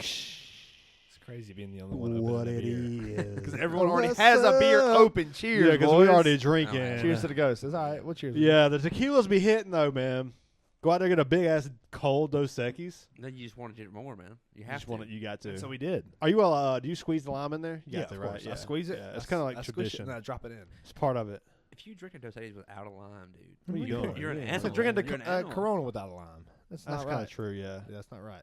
It's crazy being the only one. What it is. Because everyone already has a beer open. Cheers, Yeah, because we already drinking. Cheers to the ghost. It's all right. We'll cheers. Yeah, the tequilas be hitting though, man. Go out there and get a big ass cold Dos Equis. Then you just want to get more, man. You have to. You got to. And so we did. Are you do you squeeze the lime in there? You got to, of right? course. Yeah. I squeeze it. Yeah, it's kind of like I squish it tradition. and then I drop it in. It's part of it. If you drink a Dos Equis without a lime, dude, What are you doing? You're an Yeah. animal. It's like drinking You're an a animal. Corona without a lime. That's That's not kind right. of true. Yeah. Yeah, that's not right.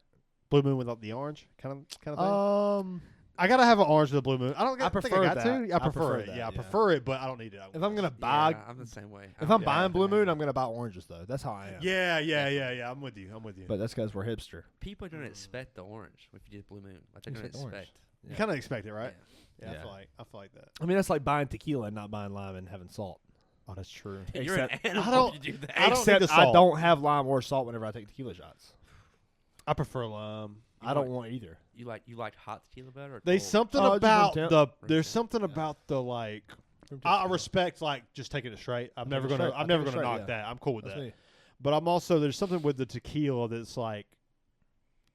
Blue Moon without the orange, kind of thing. I gotta have an orange with a Blue Moon. I think prefer I got that. to. Yeah, I I prefer prefer it. that, Yeah, I yeah. prefer it, but I don't need it. If I'm gonna buy, Yeah, I'm the same way. if I'm Yeah. buying Blue Moon, I'm gonna buy oranges though. That's how I am. Yeah. I'm with you. But that's because we're hipster. People don't expect the orange if you just Blue Moon. Like they don't Expect orange. expect. You kind of expect it, right? Yeah. Yeah, Yeah. I feel like that. I mean, that's like buying tequila and not buying lime and having salt. Oh, that's true. You're an Except- animal. I don't- if you do that. I don't need Except the I salt. don't have lime or salt whenever I take tequila shots. I prefer lime. I don't want either. You like hot tequila better? Or There's cold? something just about room temp. the. Room There's temp. something Yeah. about the like. Room I temperature. respect like just taking it straight. I'm Take never it gonna. straight. I I'm never take it gonna knock straight, yeah. that. I'm cool with That's that. me. But I'm also there's something with the tequila that's like,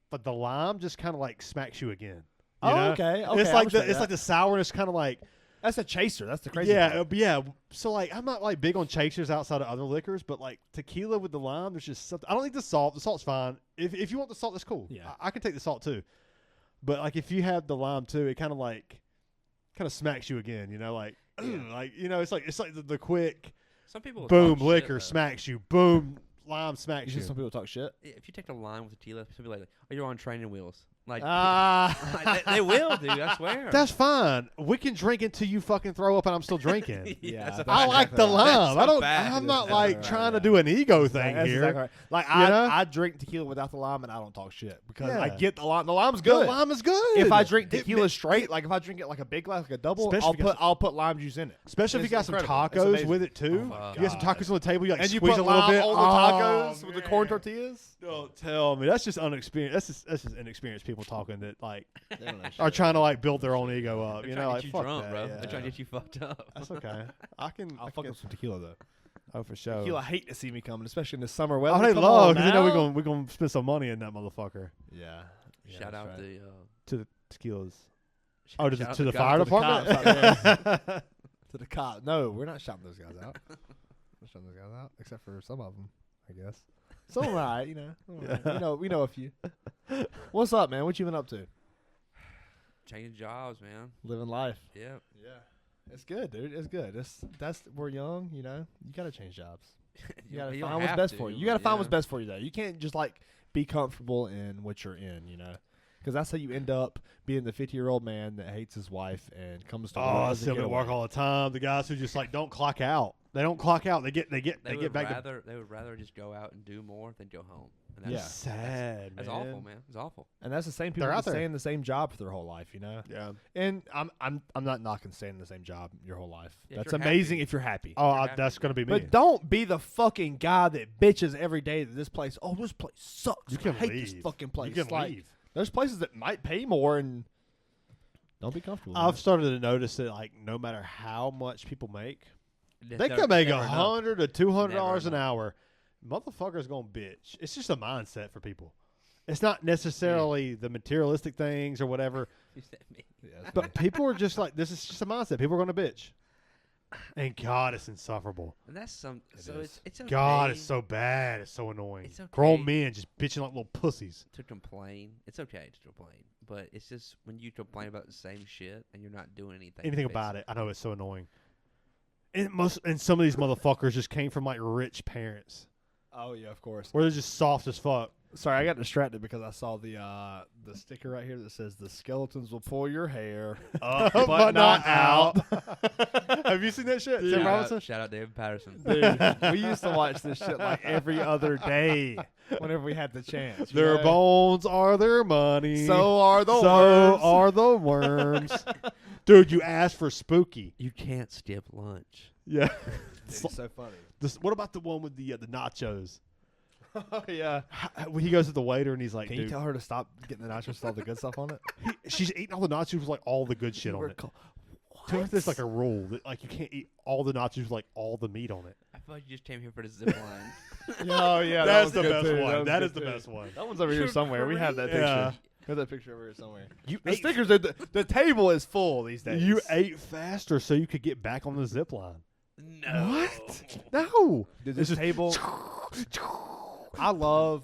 but the lime just kind of like smacks you again. You know? Okay. It's like the sourness kind of like. that's a chaser. That's the crazy. Yeah, part. yeah. So like, I'm not like big on chasers outside of other liquors, but like tequila with the lime, there's just something. I don't think the salt. The salt's fine. If you want the salt, that's cool. Yeah. I can take the salt too. But like, if you have the lime too, it kind of smacks you again. You know, like, like it's like the quick Some people will boom talk shit, liquor though. smacks you, boom lime smacks You you. see some people talk shit. If you take the lime with tequila, some people are like, "Oh, you're on training wheels." Like, Ah, they will, dude. I swear. that's fine. We can drink until you fucking throw up, and I'm still drinking. Yeah, that's a that's I fact. like the exactly lime. That's I don't. a fact. I'm not That's like right, trying to yeah. do an ego thing That's here. exactly right. Like You know? I drink tequila without the lime and I don't talk shit because I Yeah. get the lime. The lime's The good. lime is good. If I drink It tequila straight, like if I drink it like a big glass, like a double, Especially if you got I'll put lime juice in it. Especially if you It's got some incredible. It's tacos amazing. with it too. Oh my You got some God. tacos on the table. You like And you squeeze put a little lime bit on the Oh, tacos with the man. corn tortillas. Don't tell me. That's just unexperienced. That's just inexperienced people talking that like They don't know are shit. trying to like build their own ego up. They're You trying know, to like get you fuck drunk, that, bro. yeah. They're trying to get you fucked up. That's okay. I can. I'll I fuck can with some tequila though. oh, for sure. Tequila hate to see me coming, especially in the summer weather. Oh, they Come love on because they know now. we're gonna spend some money in that motherfucker. Yeah. Shout that's out right. To the tequilas. shout Oh, to out the the fire guys. department. cops out to the cop. No, we're not shouting those guys out. We're shouting those guys out, except for some of them, I guess. Some of them, all right, you know. All right. Yeah. We know a few. What's up, man? What you been up to? Changing jobs, man. Living life. Yep. Yeah, it's good, dude. It's good. That's we're young, you know. You gotta change jobs. You gotta don't find what's have best to, for you. You but gotta find what's yeah. best for you, though. You can't just like be comfortable in what you're in, you know. Because that's how you end up being the 50-year-old man that hates his wife and comes to work. Oh, I as a see them at work getaway. all the time. The guys who just like don't clock out. They don't clock out. They get They get would back rather they would rather just go out and do more than go home. And Yeah. that's sad. That's man. awful, man. It's awful. And that's the same people They're that out there. stay in the same job for their whole life, you know. Yeah. And I'm not knocking staying in the same job your whole life. Yeah, if That's you're amazing happy. if you're happy. Oh, You're happy. that's gonna be me. But don't be the fucking guy that bitches every day that this place. Oh, this place sucks. You can I hate this leave. fucking place. You can Like, leave. there's places that might pay more and don't be comfortable. I've with started to notice that like no matter how much people make, It's they never- can make never enough. $100 to $200 Never an enough. hour. Motherfuckers gonna bitch. It's just a mindset for people. It's not necessarily the materialistic things or whatever, You said me. it. Yeah, but people are just like this is just a mindset. People are gonna bitch, and God, it's insufferable. And that's some. It So is. it's okay God, it's so bad. It's so annoying. It's okay. Grown men just bitching like little pussies. to complain. It's okay to complain, but it's just when you complain about the same shit and you're not doing anything About it. I know it's so annoying. And some of these motherfuckers just came from like rich parents Oh yeah, of course. where they're just soft as fuck. Sorry, I got distracted because I saw the sticker right here that says the skeletons will pull your hair up but not out. Have you seen that shit? Dude. Tim Shout Robinson? out, shout out David Patterson. Dude, we used to watch this shit like every other day whenever we had the chance. you Their know? bones are their money. So are the so worms. are the worms. Dude, you asked for spooky. You can't skip lunch. Yeah. Dude, it's so funny. What about the one with the nachos? Oh yeah. When he goes to the waiter and he's like, Can you dude, tell her to stop getting the nachos with all the good stuff on it? she's eating all the nachos with like all the good shit on it. Tell her there's like a rule that like you can't eat all the nachos with like all the meat on it. I feel like you just came here for the zip line. Oh yeah, That's the that was best good, too. one. That was is the good, best too. one. That one's over here You're somewhere. We have that Yeah. picture. Got that picture over here somewhere. You The ate, stickers, the table is full these days. you ate faster so you could get back on the zip line. No. What? No. Dude, It's this just- table. I love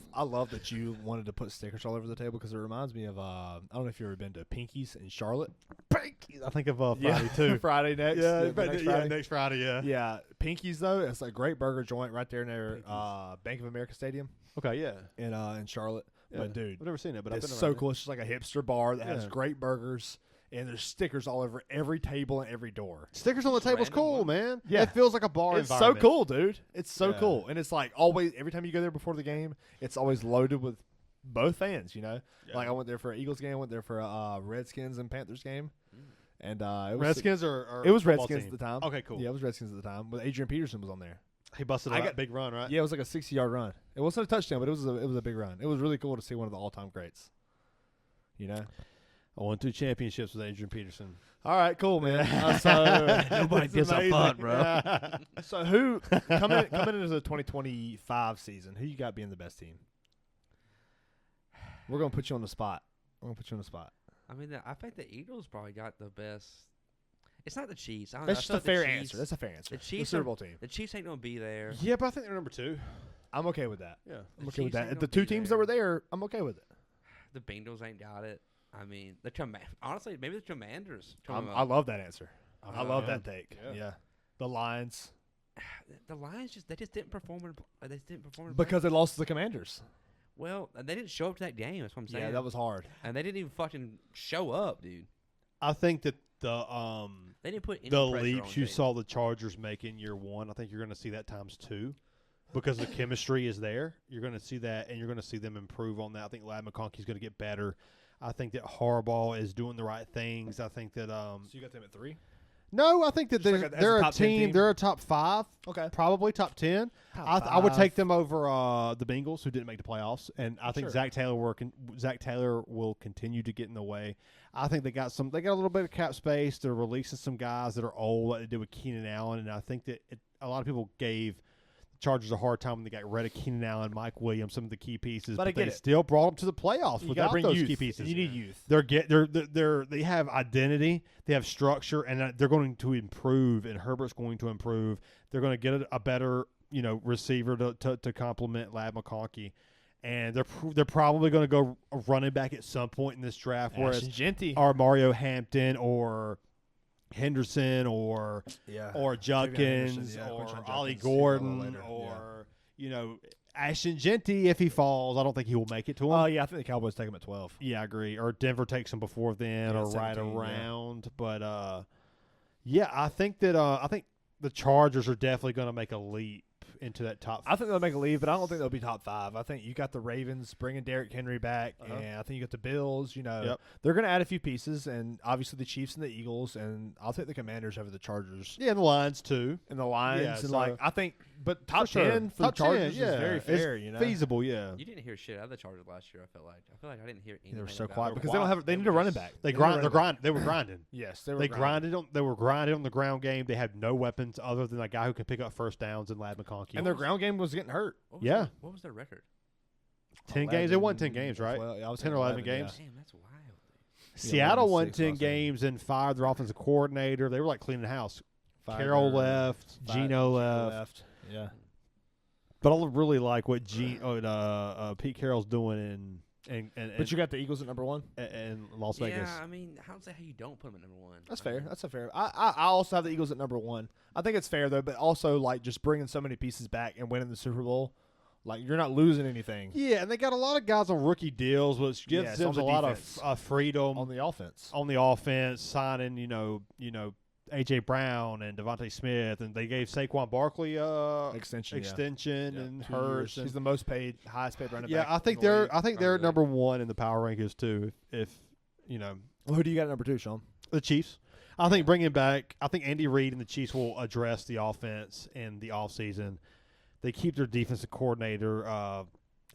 that you wanted to put stickers all over the table because it reminds me of I don't know if you've ever been to Pinky's in Charlotte. I think of Friday too. Friday next. Yeah, the next Friday. next Friday. Yeah. Yeah, Pinky's though, it's a great burger joint right there near Bank of America Stadium Okay. Yeah. in Charlotte. Yeah. But dude, I've never seen it, but I've it's been so around cool. It's just like a hipster bar that has Yeah. great burgers, and there's stickers all over every table and every door. there. Stickers on the table's Random cool, one. man. Yeah. It feels like a bar It's so environment. cool, dude. It's so Yeah. cool, and it's like always every time you go there before the game, it's always loaded with both fans. You know, Yeah. like I went there for an Eagles game, I went there for a Redskins and Panthers game, and it was Redskins or It was football Redskins team? at the time. Okay, cool. Yeah, it was Redskins at the time. But Adrian Peterson was on there. He busted I a got- big run, right? Yeah, it was like a 60-yard run. It wasn't a touchdown, but it was a big run. It was really cool to see one of the all-time greats. You know. I won 2 championships with Adrian Peterson. All right, cool, man. So Nobody it's gives a amazing. fuck, bro. Yeah. So who coming into the 2025 season? Who you got being the best team? We're gonna put you on the spot. I mean, I think the Eagles probably got the best. It's not the Chiefs. I don't That's know. I just feel a like fair the answer. Chiefs- That's a fair answer. the The Chiefs Super are- Bowl team. The Chiefs ain't gonna be there. Yeah, but I think they're number 2. I'm okay with that. Yeah. I'm The okay with Chiefs ain't that. gonna The two be teams there. that were there, I'm okay with it. The Bengals ain't got it. I mean, honestly, maybe the Commanders. I love that answer. I love Yeah. that take. Yeah. Yeah. The Lions The Lions they just didn't perform. They didn't perform in because they practice. lost to the Commanders. Well, they didn't show up to that game. That's what I'm saying. Yeah, that was hard. and they didn't even fucking show up, dude. I think that the They didn't put any the pressure leaps on you Jalen. saw the Chargers make in year 1, I think you're going to see that times 2 because the chemistry is there. You're going to see that, and you're going to see them improve on that. I think Lad McConkey's going to get better. I think that Harbaugh is doing the right things. I think that So you got them at 3? no, I think that Just like as a they're a top 10 team. team? They're a top 5, Okay. probably top 10. I would take them over the Bengals, who didn't make the playoffs, and I think Sure. Zach Taylor will continue to get in the way. I think they got a little bit of cap space. They're releasing some guys that are old, like they did with Keenan Allen, and I think that a lot of people gave the Chargers a hard time when they got rid of Keenan Allen, Mike Williams, some of the key pieces, But I but they get it. still brought them to the playoffs You gotta without bring those youth. key pieces. You need youth. They have identity, they have structure, and they're going to improve. And Herbert's going to improve. They're going to get a better receiver to complement Lad McConkey, and they're probably going to go running back at some point in this draft, whereas Genty. or Mario Hampton or Henderson or Yeah. Judkins Henderson, yeah, or Quinshon Ollie Judkins, a little Gordon later, or Ashton Genty if he falls. I don't think he will make it to him. Oh, yeah, I think the Cowboys take him at 12. Yeah, I agree. Or Denver takes him before then, Yeah, or right 17, yeah. around. But I think that I think the Chargers are definitely going to make a leap into that top. I think they'll make a lead, but I don't think they'll be top 5. I think you got the Ravens bringing Derrick Henry back, Uh-huh. and I think you got the Bills. Yep. They're going to add a few pieces, and obviously the Chiefs and the Eagles, and I'll take the Commanders over the Chargers Yeah, and the Lions too. and the Lions. Yeah, and so- I think, but top For sure. 10 for Top the 10, Chargers yeah. is very It's fair. Feasible, yeah. You didn't hear shit out of the Chargers last year. I feel like I didn't hear anything. They were so about quiet it. because they don't have. They need a running back. They need a grind. running They're back. grind. They were grinding. Yes, they were. They grinding. were grinding on the ground game. They had no weapons other than a guy who can pick up first downs and Lad McConkey. and their ground game was getting hurt. Yeah. What was their record? 10 games. They won 10 games, right? Well, yeah, I was 10 or 11 games. Damn, that's wild. Seattle won 11-6 10 last game. games and fired their offensive coordinator. They were like cleaning house. Fired Carroll their- left. fired- Gino left. Yeah. But I really like what Pete Carroll's doing in But you got the Eagles at number 1. in Las Vegas. Yeah, I mean, I don't say how you don't put them at number 1. That's fair. That's a fair. I also have the Eagles at number 1. I think it's fair though, but also like just bringing so many pieces back and winning the Super Bowl, like you're not losing anything Yeah, and they got a lot of guys on rookie deals, which gives Yes, them on the a lot defense. of freedom on the offense. on the offense, signing A.J. Brown and Devontae Smith, and they gave Saquon Barkley Extension. extension Yeah. and 2 Hurts. years. He's the most paid, highest paid running Yeah, back. I think in the they're league. I think they're Really? number 1 in the power rankings too. If Well, who do you got at number 2, Sean? the Chiefs, I think bringing back, I think Andy Reid and the Chiefs will address the offense in the offseason. They keep their defensive coordinator.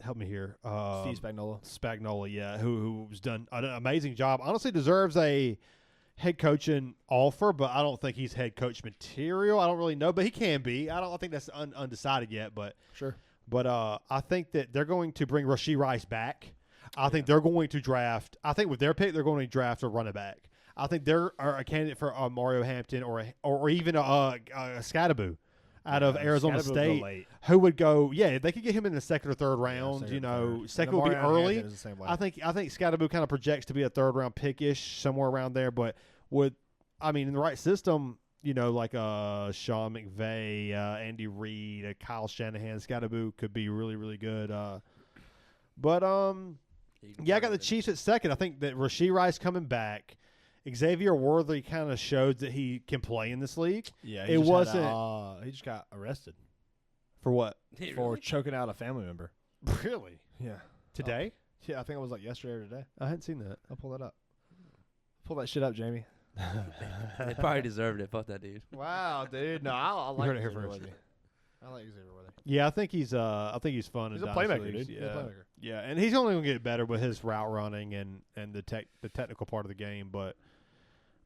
Help me here, Steve Spagnuolo. Spagnuolo, yeah, who's done an amazing job. Honestly, deserves a head coaching offer, but I don't think he's head coach material. I don't really know, but he can be. I think that's undecided yet, but Sure. I think that they're going to bring Rashee Rice back. I think they're going to draft. I think with their pick, they're going to draft a running back. I think they're a candidate for Mario Hampton or even a Scattaboo out of Arizona State, who would go. Yeah, they could get him in the second or third round. Second would be early. I think Scattaboo kind of projects to be a third round pick-ish, somewhere around there. But in the right system, like Sean McVay, Andy Reid, Kyle Shanahan, Scattaboo could be really, really good. I got the Chiefs at second. I think that Rashee Rice coming back. Xavier Worthy kind of showed that he can play in this league. Yeah, he just got arrested for what? For choking out a family member. Really? Yeah. Today? Yeah, I think it was like yesterday or today. I hadn't seen that. I'll pull that up. Pull that shit up, Jamie. They probably deserved it. Fuck that dude. Wow, dude. No, I like heard it here Xavier first. Worthy. I like Xavier Worthy. Yeah, I think he's fun. He's in a Dynasty playmaker, leagues. dude. Yeah. He's a playmaker. Yeah, and he's only going to get better with his route running and the technical part of the game. But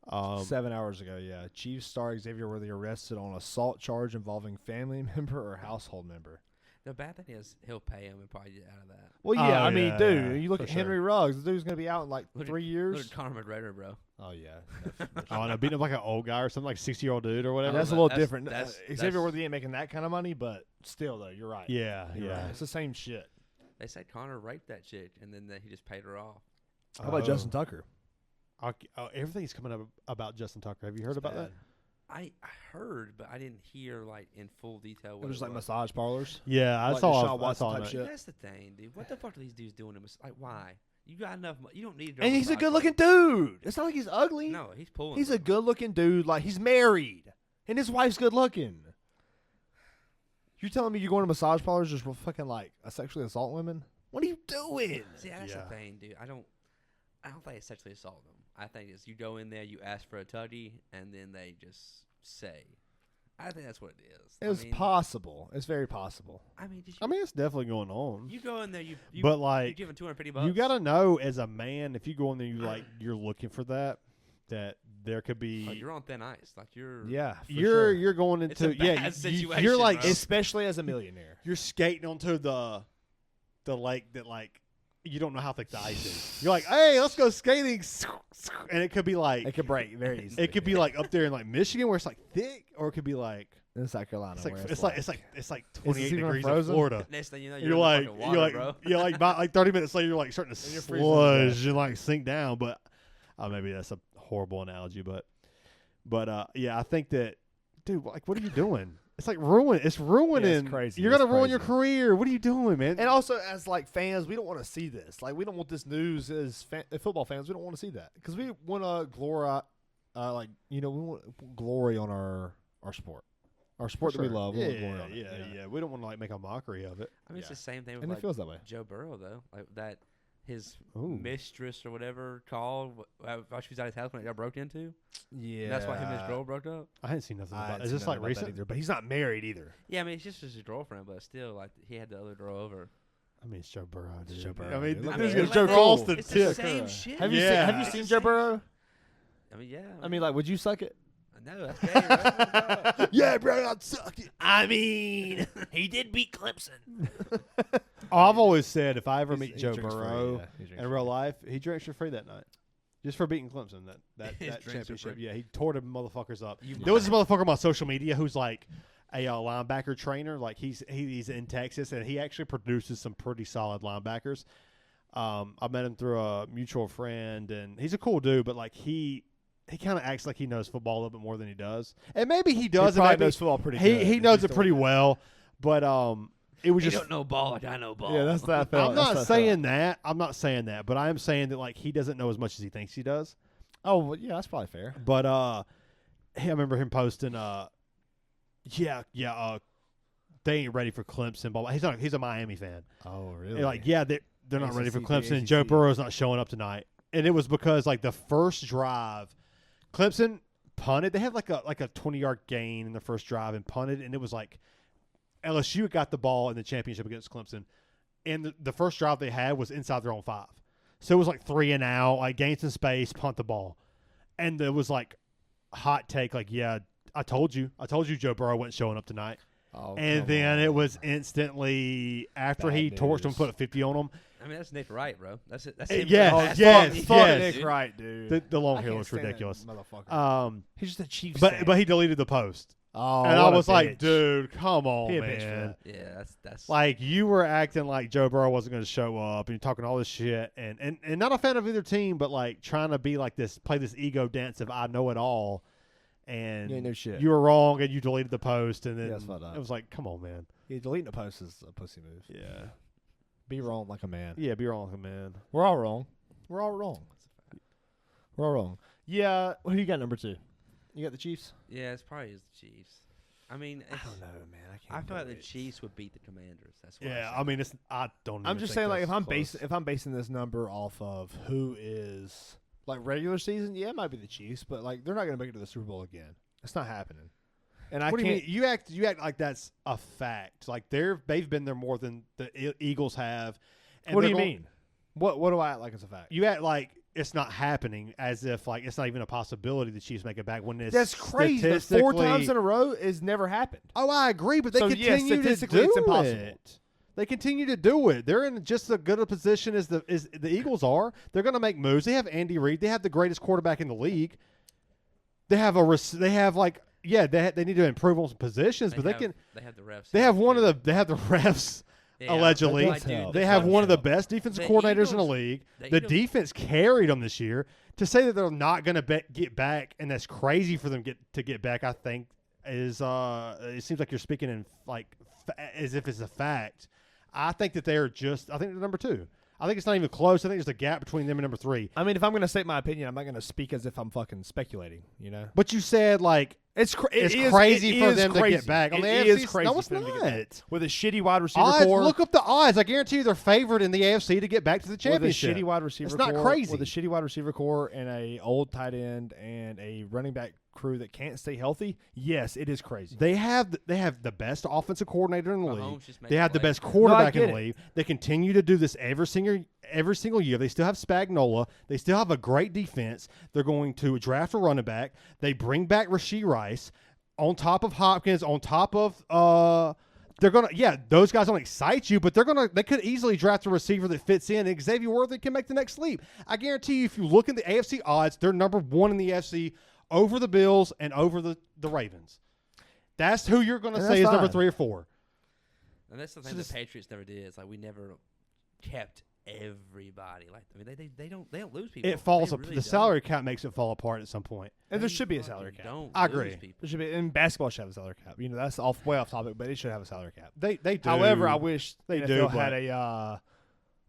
7 hours ago, yeah. Chiefs star Xavier Worthy arrested on assault charge involving family member or household member. The bad thing is he'll pay him and probably get out of that. Well, yeah, yeah, dude, you look for at Henry Ruggs. The dude's going to be out in like Look 3 Look years. at Conor McGregor, bro. Oh, yeah. I know, beating up like an old guy or something, like 60-year-old dude or whatever. That's a little That's- different. that's- Xavier Worthy ain't making that kind of money, but still, though, you're right. Yeah, You're yeah. right. It's the same shit. They said Conor raped that chick and then he just paid her off. How about Justin Tucker? Everything's coming up about Justin Tucker. Have you heard about that? I heard, but I didn't hear like in full detail. It What was it like was. massage parlors. Yeah, I Like saw. Deshaun I Watson saw type that. shit. That's the thing, dude. What the fuck are these dudes doing? Like, why? You got enough. You don't need. And he's a good-looking dude. It's not like he's ugly. No, he's pulling. He's a good-looking dude. Like, he's married, and his wife's good-looking. You're telling me you're going to massage parlors just for fucking like sexually assault women? What are you doing? See, that's Yeah. the thing, dude. I don't think it's sexually assault them. I think it's you go in there, you ask for a tuggy, and then they just say. I think that's what it is. It's possible. It's very possible. I mean, It's definitely going on. you go in there, But, like, you give them $250. You got to know as a man, if you go in there, you're looking for that there could be. Oh, you're on thin ice. Like you're. Yeah, for You're sure. you're going It's a into bad situation, you're like bro. Especially as a millionaire. you're skating onto the lake that like you don't know how thick the ice is. You're like, hey, let's go skating, and it could be like It could break very easily. it could be like up there in like Michigan where it's like thick, or it could be like in South Carolina. it's like where it's like 28 even degrees in frozen? Florida. Next thing you know, You're in like the fucking water, bro. you're like about like 30 minutes later you're like starting to And you're freezing to death. sludge and like sink down. But maybe that's a horrible analogy, but yeah, I think that, dude, like, what are you doing? It's like it's ruining. Yeah, it's crazy. You're It's gonna ruin your crazy. career. What are you doing, man? And also, as like fans, we don't want to see this. Like, we don't want this news as football fans. We don't want to see that because we want to glory, we want glory on our sport, that we love. We want glory on it, yeah. We don't want to like make a mockery of it. I mean, it's the same thing with And it like feels that way. Joe Burrow though, like that. His Ooh. mistress or whatever called while she was at his house when it got broke into. Yeah, That's why him and his girl broke up. I hadn't seen nothing I about hadn't it. Is seen this like nothing about that recent? either, but he's not married either. Yeah, I mean, it's just his girlfriend, but still, like, he had the other girl over. I mean, it's Joe Burrow. Dude. Joe Burrow, I mean, dude. Look this at is that. Joe It's Cool. cool. It's Tip. the same shit. Have you Yeah. seen Joe Burrow? I mean, yeah. I mean, like, would you suck it? no, that's gay, right? Yeah, bro, I'd suck it. I mean, he did beat Clemson. I've always said if I ever He's- meet he Joe drinks free, Burrow yeah, he drinks in real life, he drinks for free that night. Just for beating Clemson, that His drinks are championship. free. Yeah, he tore the motherfuckers up. You There was this motherfucker on my social media who's like a linebacker trainer. Like he's in Texas, and he actually produces some pretty solid linebackers. I met him through a mutual friend, and he's a cool dude. But like he kind of acts like he knows football a little bit more than he does, and maybe he does. He and probably maybe knows football pretty good. he If knows he's it pretty doing that. well. But it was You just. don't know ball like I know ball. Yeah, that's that. I'm not saying that. I'm not saying that. But I am saying that like he doesn't know as much as he thinks he does. Oh, well, yeah, that's probably fair. But I remember him posting, they ain't ready for Clemson. Blah, blah. He's a Miami fan. Oh, really? And like, yeah, they're not ready for ACC, Clemson. ACC. Joe Burrow's not showing up tonight, and it was because like the first drive, Clemson punted. They had like a 20-yard gain in the first drive and punted, and it was like LSU got the ball in the championship against Clemson, and the first drive they had was inside their own 5. So it was like 3 and out, like gain some space, punt the ball. And it was like hot take, like, yeah, I told you Joe Burrow wasn't showing up tonight. Oh, And come then on. it was instantly, after Bad he torched him, news. put a 50 on him, I mean, that's Nick Wright, bro. That's it. That's Yes, him. yes, That's Fuck yes. Nick dude. Wright, dude. The long I hair can't looks stand that ridiculous. motherfucker. He's just a Chiefs But fan. he deleted the post, Oh, and I what a was like, bitch. dude, come on, He a bitch for man. that. Yeah, that's Like you were acting like Joe Burrow wasn't going to show up, and you're talking all this shit, and not a fan of either team, but like trying to be like this, play this ego dance of I know it all, and You ain't no shit. you were wrong, and you deleted the post, and then Yeah, that's fucked up. it was like, come on, man. Yeah, deleting a post is a pussy move. Yeah, Be wrong like a man. yeah, be wrong, man. We're all wrong. We're all wrong. We're all wrong. Yeah. Who you got number 2? You got the Chiefs? yeah. It's probably the Chiefs. I mean, I it's, don't know, man. I I can't. feel like do the it. Chiefs would beat the Commanders. That's what Yeah, I I mean, it's I don't. I'm even just think saying, like, that's if I'm basing this number off of who is like regular season, yeah, it might be the Chiefs, but like they're not going to make it to the Super Bowl again. It's not happening. And I What do can't. you mean? You act like that's a fact. Like they've been there more than the Eagles have. And What do they're you gon- mean? What do I act like it's a fact? You act like it's not happening, as if like it's not even a possibility the Chiefs make it back when it's That's crazy. The 4 statistically- times in a row is never happened. Oh, I agree, but they So, yeah, continue to statistically, do it's impossible. it. They continue to do it. They're in just as good a position as the Eagles are. They're going to make moves. They have Andy Reid. They have the greatest quarterback in the league. They have they need to improve on some positions, but they have the refs. They have the refs. Yeah, allegedly. that does help. They have one of the best defensive The coordinators in the Eagles- league. the The Eagles- defense carried them this year. To say that they're not going to get back, and that's crazy for them to get back, I think is it seems like you're speaking in like as if it's a fact. I think that they're just. I think they're number 2. I think it's not even close. I think there's a gap between them and number 3. I mean, if I'm going to state my opinion, I'm not going to speak as if I'm fucking speculating. You know, But you said like it's it's crazy for them to get back. On the It AFC, is crazy no, it's for them to get back. not. With a shitty wide receiver Odds, core. look up the odds. I guarantee you they're favored in the AFC to get back to the championship. With a shitty wide receiver It's not core, crazy. With a shitty wide receiver core and a old tight end and a running back crew that can't stay healthy, yes, it is crazy. They have the best offensive coordinator in the league. Mahomes just They makes have the plays. best quarterback in get the it. league. They continue to do this every single year. They still have Spagnuolo. They still have a great defense. They're going to draft a running back. They bring back Rashee Rice on top of Hopkins, on top of they're gonna those guys don't excite you, but they could easily draft a receiver that fits in, and Xavier Worthy can make the next leap. I guarantee you, if you look at the AFC odds, they're number 1 in the AFC over the Bills and over the Ravens. That's who you're gonna And say is that's number fine. 3 or 4. And that's the So thing this- the Patriots never did. It's like we never kept everybody. Like I mean, they don't lose people. It falls They up. really The don't. salary cap makes it fall apart at some point. And there They should be a fucking salary cap. Don't I lose agree. people. There should be, and basketball should have a salary cap. You know, that's way off topic, but it should have a salary cap. They do. However, I wish They NFL do, had but-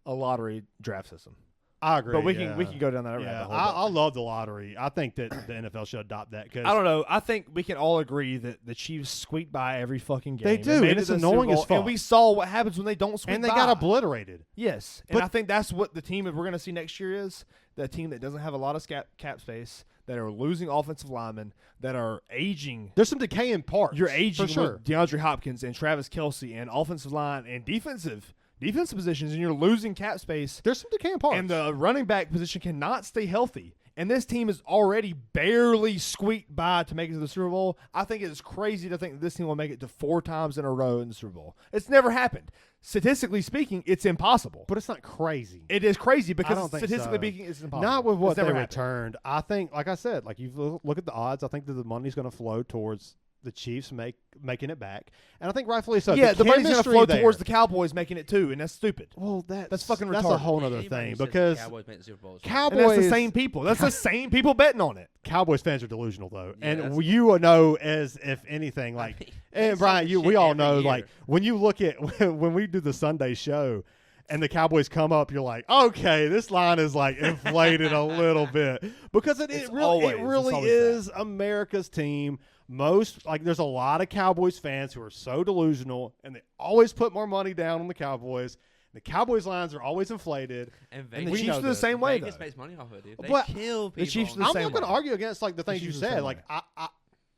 a lottery draft system. I agree. But we yeah. can go down that rabbit Yeah, hole. I love the lottery. I think that the NFL should adopt that because I don't know. I think we can all agree that the Chiefs squeak by every fucking game. They do, made and it it's to the annoying Super as Bowl, fuck. And we saw what happens when they don't squeak and they by. got obliterated. Yes, and But- I think that's what the team that we're going to see next year is the team that doesn't have a lot of cap space, that are losing offensive linemen, that are aging. There's some decaying parts. You're aging for sure. with DeAndre Hopkins and Travis Kelce and offensive line and defensive positions, and you're losing cap space. There's some decaying parts. And the running back position cannot stay healthy. And this team is already barely squeaked by to make it to the Super Bowl. I think it's crazy to think that this team will make it to 4 times in a row in the Super Bowl. It's never happened. Statistically speaking, it's impossible. but it's not crazy. It is crazy I because don't think statistically so. speaking, it's impossible. Not with what It's they never happened. returned. I think, like I said, like you look at the odds. I think that the money's going to flow towards the Chiefs making it back, and I think rightfully so. Yeah, the money's going to chemistry flow there- towards the Cowboys making it too, and that's stupid. Well, That's fucking That's a retarded. whole other Anybody thing who says the because Cowboys make the Super Bowl is And Cowboys. that's the same people. That's the same people betting on it. Cowboys fans are delusional though, Yeah, and that's- you know as if anything, like, mean, and they say Brian, this we shit all every know, year. like when you look at when we do the Sunday show. And the Cowboys come up, you're like, okay, this line is like inflated a little bit because it It's really always is America's team. There's a lot of Cowboys fans who are so delusional, and they always put more money down on the Cowboys. The Cowboys lines are always inflated. And And Vegas, the know Chiefs are the this. same way, Vegas though. makes money off of it, dude. They But kill people. Chiefs are the I'm same not going to way. argue against like the things you Chiefs are the said. same Like way.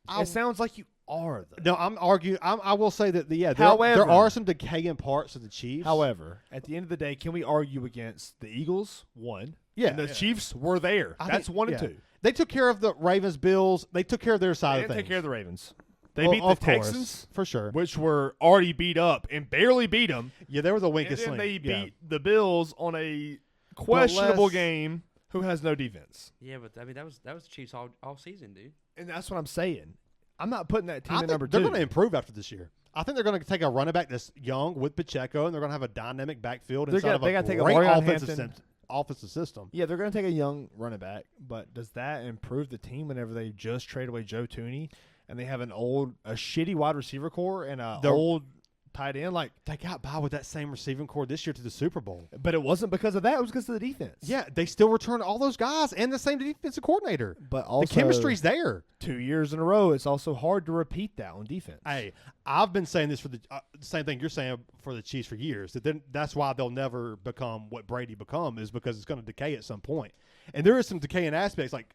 I It sounds like you are, though. no, I'm arguing. I will say that there However- are some decaying parts of the Chiefs. However, at the end of the day, can we argue against the Eagles? 1. Yeah, And the yeah. Chiefs were there. I That's think- 1 and yeah. 2. They took care of the Ravens, Bills. They took care of their They side didn't of things. take care of the Ravens. They beat the of course, Texans, for sure. which were already beat up and barely beat them. Yeah, they were the And weakest then link. they beat the Bills on a questionable game who has no defense. Yeah, but I mean that was the Chiefs all season, dude. And that's what I'm saying. I'm not putting that team I at think number they're 2. going to improve after this year. I think they're going to take a running back that's young with Pacheco, and they're going to have a dynamic backfield They inside gotta of take a a great Mario offensive Hampton. offensive system. Yeah, they're going to take a young running back, but does that improve the team whenever they just trade away Joe Tooney and they have a shitty wide receiver core and a old tight end? Like, They got by with that same receiving core this year to the Super Bowl. but it wasn't because of that; it was because of the defense. Yeah, they still returned all those guys and the same defensive coordinator. but also The chemistry's there. 2 years in a row. It's also hard to repeat that on defense. Hey, I've been saying this for the same thing you're saying for the Chiefs for years. That's why they'll never become what Brady become, is because it's going to decay at some point. And there is some decaying aspects. Like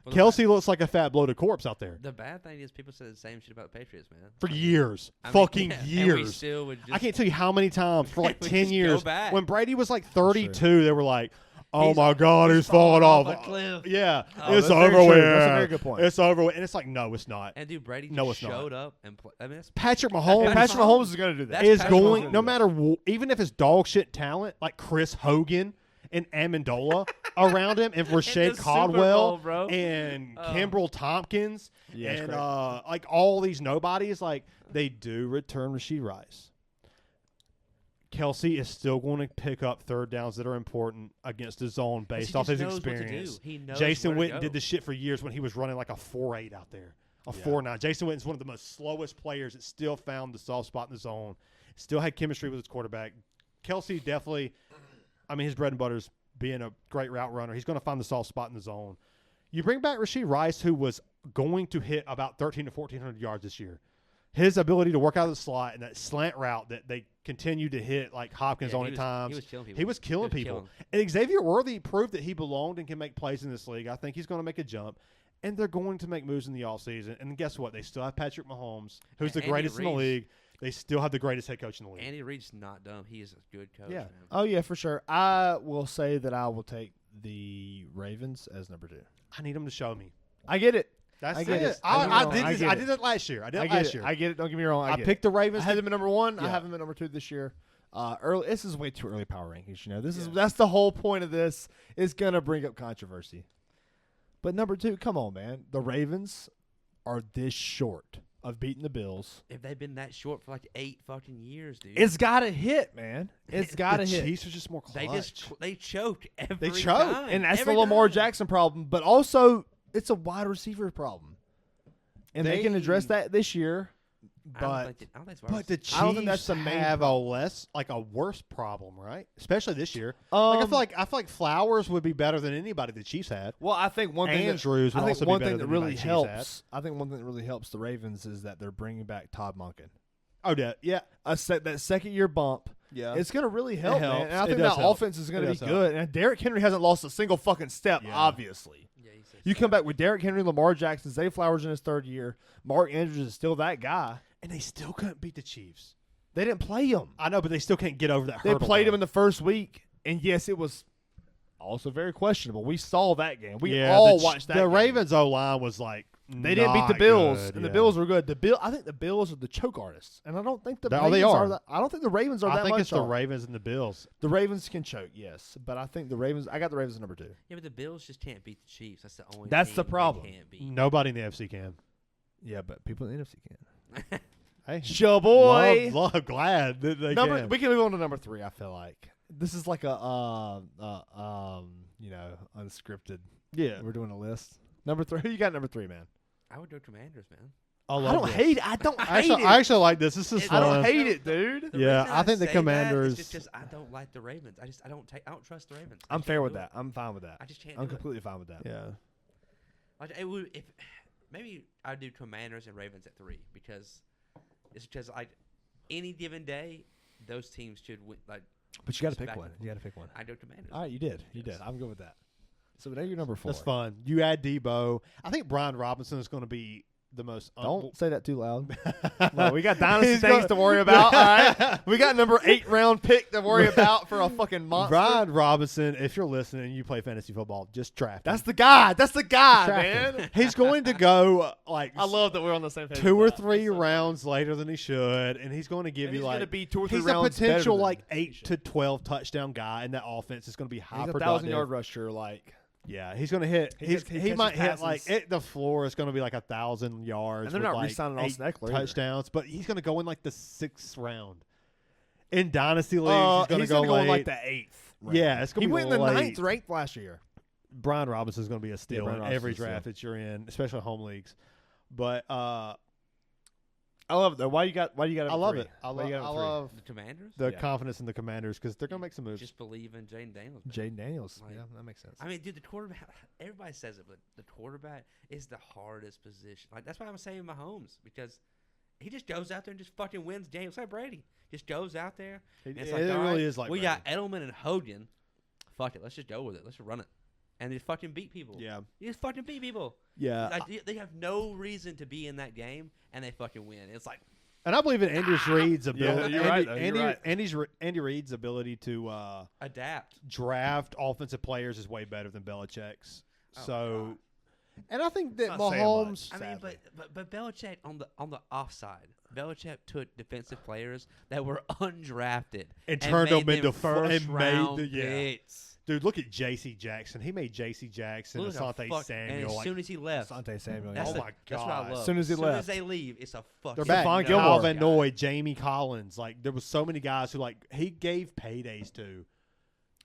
Well, Kelsey looks like a fat bloated corpse out there The bad thing is people said the same shit about the Patriots, man. for years, I mean, fucking yeah, and we years. still would just, I can't tell you how many times for like We 10 just go years back. when Brady was like 32, they were like, "Oh He's- my God, he's falling off a cliff. Yeah, Oh, it's that's very over true. with. That's a very good point. It's over with, and it's like, no, it's not. And dude, Brady just No, it's not. showed up and I mean, that's Patrick And Mahomes Patrick Mahomes is going to do that. That's is Patrick going, Mahomes. no matter, even if it's dog shit talent, like Chris Hogan and Amendola around him, and In the Rashad Super Caldwell Bowl, bro. and Oh. Kimbrel Tompkins Yeah, it's and great. like all these nobodies, like they do return Rashee Rice. Kelsey is still going to pick up third downs that are important against his zone based off his experience. He knows Jason where to Witten go. did this shit for years when he was running like a 4.8 out there, a 4.9. Jason Witten's one of the most slowest players that still found the soft spot in the zone, still had chemistry with his quarterback. Kelsey definitely, I mean, his bread and butter is being a great route runner. He's going to find the soft spot in the zone. You bring back Rashee Rice, who was going to hit about 1,300 to 1,400 yards this year. His ability to work out of the slot and that slant route that they continue to hit like Hopkins Yeah, on he at was- times. he was killing people. He was killing He was people. killing. And Xavier Worthy proved that he belonged and can make plays in this league. I think he's going to make a jump. And they're going to make moves in the offseason. And guess what? They still have Patrick Mahomes, who's the Andy greatest in the Reid's- league. They still have the greatest head coach in the league. Andy Reid's not dumb. He is a good coach, Yeah. man. Oh, yeah, for sure. I will say that I will take the Ravens as number 2. I need him to show me. I get it. That's I get it. it. I I did get I it. did it last year. I did I it get last it. year. I get it. Don't get me wrong. I get picked it. the Ravens. I had them at number 1. I Yeah. have them at number 2 this year. Early. This is way too early power rankings. You know, Yeah. that's the whole point of this. Is gonna bring up controversy. But number 2, come on, man. The Ravens are this short of beating the Bills. If they've been that short for like 8 fucking years, dude. It's got to hit, man. It's got to the hit. Chiefs are just more clutch. they choked every choked, time. And that's every the Lamar time. Jackson problem, but also it's a wide receiver problem. And they can address that this year. I don't But think it- I don't think it's but the I don't think that's Chiefs the main have a worse problem, right? Especially this year. Um, I feel like Flowers would be better than anybody the Chiefs had. well, I think one thing Andrews would I think also be one better thing that than really anybody the Chiefs helps. I think one thing that really helps the Ravens is that they're bringing back Todd Monken. Oh, yeah. That second year bump. Yeah. It's going to really help, man. helps. And I It think does that help. offense is going It to be does good. And Derrick Henry hasn't lost a single fucking step, Yeah. obviously. Yeah, he said You so. come back with Derrick Henry, Lamar Jackson, Zay Flowers in his third year. Mark Andrews is still that guy. And they still couldn't beat the Chiefs. They didn't play him. I know, but they still can't get over that They hurdle. played him though. in the first week, and yes, it was also very questionable. We saw that game. We Yeah, all the watched that The game. Ravens O-line was like They didn't beat the not Bills, good, and the yeah. Bills were good. I think the Bills are the choke artists, and I don't think the They Ravens are. that. I don't think the Ravens are I that think much. it's the off. Ravens and the Bills. The Ravens can choke, yes, but I think the Ravens. I got the Ravens at number 2. Yeah, but the Bills just can't beat the Chiefs. That's the only. That's team the problem. They can't beat. Nobody in the NFC can. Yeah, but people in the NFC can. Hey, Show boy. love, glad that they can. We can move on to number 3. I feel like this is like a unscripted. Yeah, We're doing a list. Number 3. Who you got? Number 3, man. I would go Commanders, man. I don't hate it. I don't hate it. I actually like this. This is It- I fun. don't hate it, dude. The Yeah, reason I think the say that is Commanders- just I don't like the Ravens. I don't trust the Ravens. I I'm just fair can't with do that. it. I'm fine with that. I just can't. I'm do it. completely fine with that. Yeah, Like, it would if maybe I'd do Commanders and Ravens at 3 because it's just like any given day those teams should win. Like But you got to Just pick back one. and You got to pick one. I do Commanders. All right, you did. You Yes. did. I'm good with that. So now you're number 4. that's fun. You add Debo. I think Brian Robinson is going to be the most. Don't say that too loud. Well, we got dynasty things to worry about. All right, we got number 8 round pick to worry about for a fucking monster. Brian Robinson, if you're listening and you play fantasy football, just draft him. That's the guy. That's the guy, Draft man. him. He's going to go like I love that we're on the same page. 2 or with that. 3 rounds later than he should, and he's going to give And you he's like going to be 2 or 3 he's rounds a potential better like than 8 to 12 touchdown guy, and that offense is going to be high He's a productive. 1,000-yard rusher. Like, Yeah, he's going to hit. He He catches might hit like passes. the floor is going to be like 1,000 yards. and they're with not like re-signing 8 Austin Eckler either. touchdowns, but he's going to go in like the 6th round. In dynasty leagues, he's going to go in like late. the 8th. round. Yeah, it's going He to be went in the late. 9th or 8th last year. Brian Robinson's going to be a steal Brian in Robinson's every a steal. draft that you're in, especially home leagues. But I love it though. Why you got? Why you got? I love it. I I love The Commanders. the Yeah. confidence in the Commanders because they're going to make some moves. Just believe in Jaden Daniels. Jaden Daniels. Like- Yeah, that makes sense. I mean, dude, the quarterback. Everybody says it, but the quarterback is the hardest position. Like that's why I'm saying Mahomes because he just goes out there and just fucking wins games. Like Brady just goes out there. It, And it's it like, all really right, is like we got Edelman and Hogan. Fuck it, let's just go with it. Let's just run it, and they fucking beat people. yeah, You just fucking beat people. yeah. Like, they have no reason to be in that game, and they fucking win. It's like And I believe in Andy Reid's ability. you're right, though. You're Andy Reid's ability to adapt. draft offensive players is way better than Belichick's. Oh, So, and I think that Not saying Mahomes. much. I mean, Sadly. but Belichick on the offside, Belichick took defensive players that were undrafted And turned them made into first and made round the- yeah. picks. Dude, look at J.C. Jackson. He made J.C. Jackson and Look how Asante fuck- Samuel. And as like, soon as he left, Asante Samuel. that's Oh the- my that's what I God. love. As soon as he as left. they leave, it's a fucking. they're back. back. Stephon Gilmore. Calvin Noy, Jamie Collins. Like, there was so many guys who, like, he gave paydays to.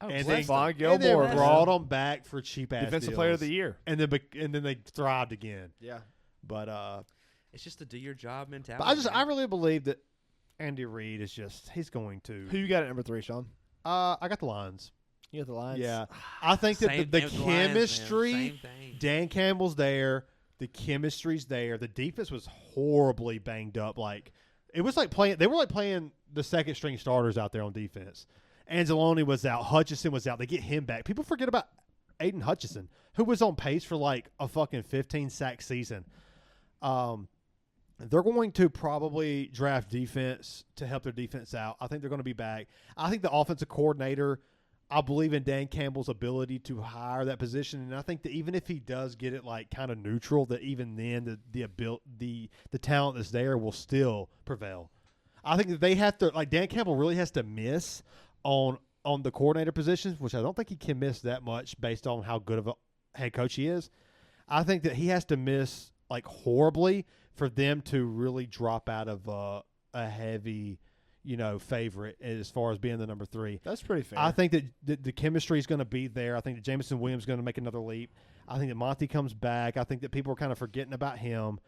Oh, And bless they, them. Stephon and they Gilmore, brought them back for cheap-ass Defensive deals. Player of the Year. And then they thrived again. Yeah. But It's just a do your job mentality. I man. really believe that Andy Reid is just he's going to. Who you got at number 3, Sean? I got the Lions. You got the Lions. Yeah, I think that Same the thing with Lions, man. chemistry. Same thing. Dan Campbell's there. The chemistry's there. The defense was horribly banged up. Like it was like playing. They were like playing the second string starters out there on defense. Anzalone was out. Hutchinson was out. They get him back. People forget about Aiden Hutchinson, who was on pace for like a fucking 15-sack season. They're going to probably draft defense to help their defense out. I think they're going to be back. I think the offensive coordinator, I believe in Dan Campbell's ability to hire that position, and I think that even if he does get it like kind of neutral, that even then the talent that's there will still prevail. I think that they have to like Dan Campbell really has to miss on the coordinator positions, which I don't think he can miss that much based on how good of a head coach he is. I think that he has to miss like horribly for them to really drop out of a heavy, favorite as far as being the number 3. That's pretty fair. I think that the chemistry is going to be there. I think that Jameson Williams is going to make another leap. I think that Monty comes back. I think that people are kind of forgetting about him.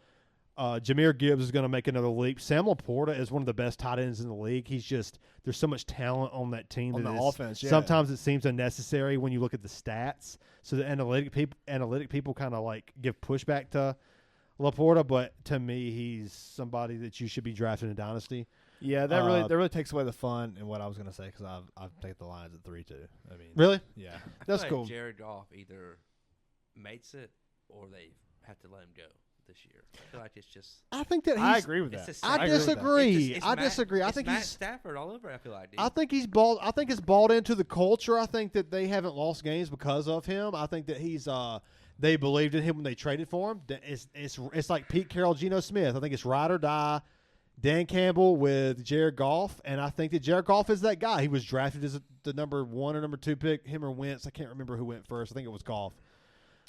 Jahmyr Gibbs is going to make another leap. Sam Laporta is one of the best tight ends in the league. There's so much talent on that team. On that the is- offense, yeah. Sometimes it seems unnecessary when you look at the stats. So the analytic people kind of like give pushback to Laporta, but to me, he's somebody that you should be drafting in Dynasty. yeah, that really takes away the fun and what I was gonna say because I've taken the Lions at 3 too. I mean, Really? yeah. I feel That's like cool. Jared Goff either makes it or they have to let him go this year. I feel like it's just. I think that I he's. agree with It's that. the same. I agree with that. disagree. It's I Matt- disagree. I it's think Matt he's. Stafford all over. I feel like. Dude. I think he's bought. I think it's bought into the culture. I think that they haven't lost games because of him. I think that he's. They believed in him when they traded for him. It's like Pete Carroll, Geno Smith. I think it's ride or die. Dan Campbell with Jared Goff, and I think that Jared Goff is that guy. He was drafted as the number 1 or number 2 pick. Him or Wentz. I can't remember who went first. I think it was Goff.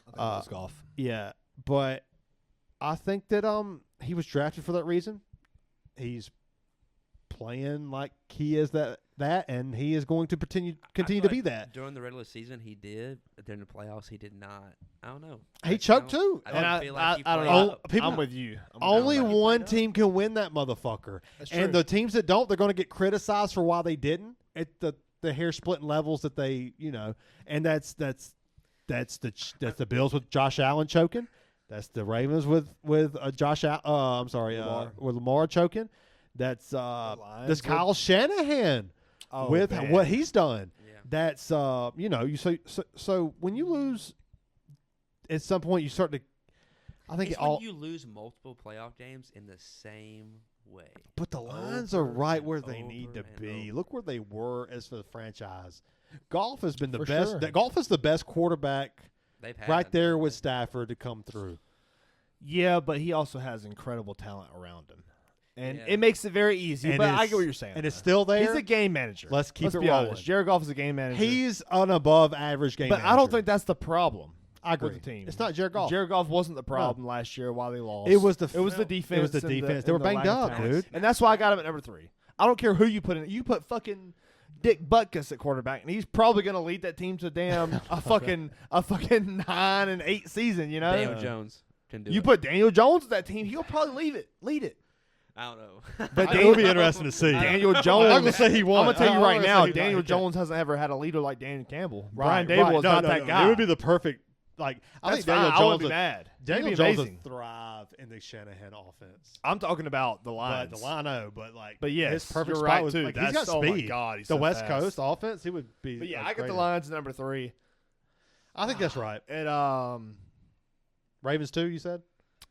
I think it was golf. Yeah, but I think that he was drafted for that reason. He's playing like he is that, and he is going to continue I to feel be like that. During the regular season, he did. But during the playoffs, he did not. I don't know. He I choked don't- too. I And don't feel like he I don't played know. up. people- I'm with you. Only like he one played up. team can win that motherfucker, That's true. and the teams that don't, they're going to get criticized for why they didn't at the hair splitting levels that they, and that's the Bills with Josh Allen choking. That's the Ravens with Josh. Lamar. With Lamar choking. That's Lions this Kyle Shanahan Oh, with man. what he's done. Yeah. That's so when you lose, at some point you start to I think It's it all. when you lose multiple playoff games in the same way. But the lines are Over right and where they need to over and be. over. Look where they were as for the franchise. Golf has been the For best. sure. Golf is the best quarterback They've had right there them. with Stafford to come through. Yeah, but he also has incredible talent around him, and Yeah. it makes it very easy. And but I it's- get what you're saying. And it's still there. He's a game manager. Let's keep it be rolling. honest. Jared Goff is a game manager. He's an above average game but manager. I don't think that's the problem. I agree. with the team. It's not Jared Goff. Jared Goff wasn't the problem last year while they lost. It was the defense. It was the and defense. They were and the banged lack of up, talent. dude. And that's why I got him at number 3. I don't care who you put in. You put fucking Dick Butkus at quarterback, and he's probably going to lead that team to a fucking 9-8 season. You know, Daniel Jones can do you it. put Daniel Jones at that team, he'll probably lead it. I don't know. But It would be interesting to see. Daniel Jones. I'm gonna say he won. I'm gonna tell you I'm right gonna now, say he Daniel won. Jones hasn't ever had a leader like Dan Campbell. Right, Brian Dable right. is No, not no, that no. guy. It would be the perfect. Like I That's think Daniel fine. I wouldn't Jones. be mad. Daniel He'd be Jones amazing. would thrive in the Shanahan offense. I'm talking about the But lines. the line, no, but like, But yes, his perfect you're spot right was too. like, he's got That's- oh my speed. God, he's the so West fast. Coast offense, he would be. But yeah, a I got great the one. Lions at number 3. I think that's right. And Ravens too. You said.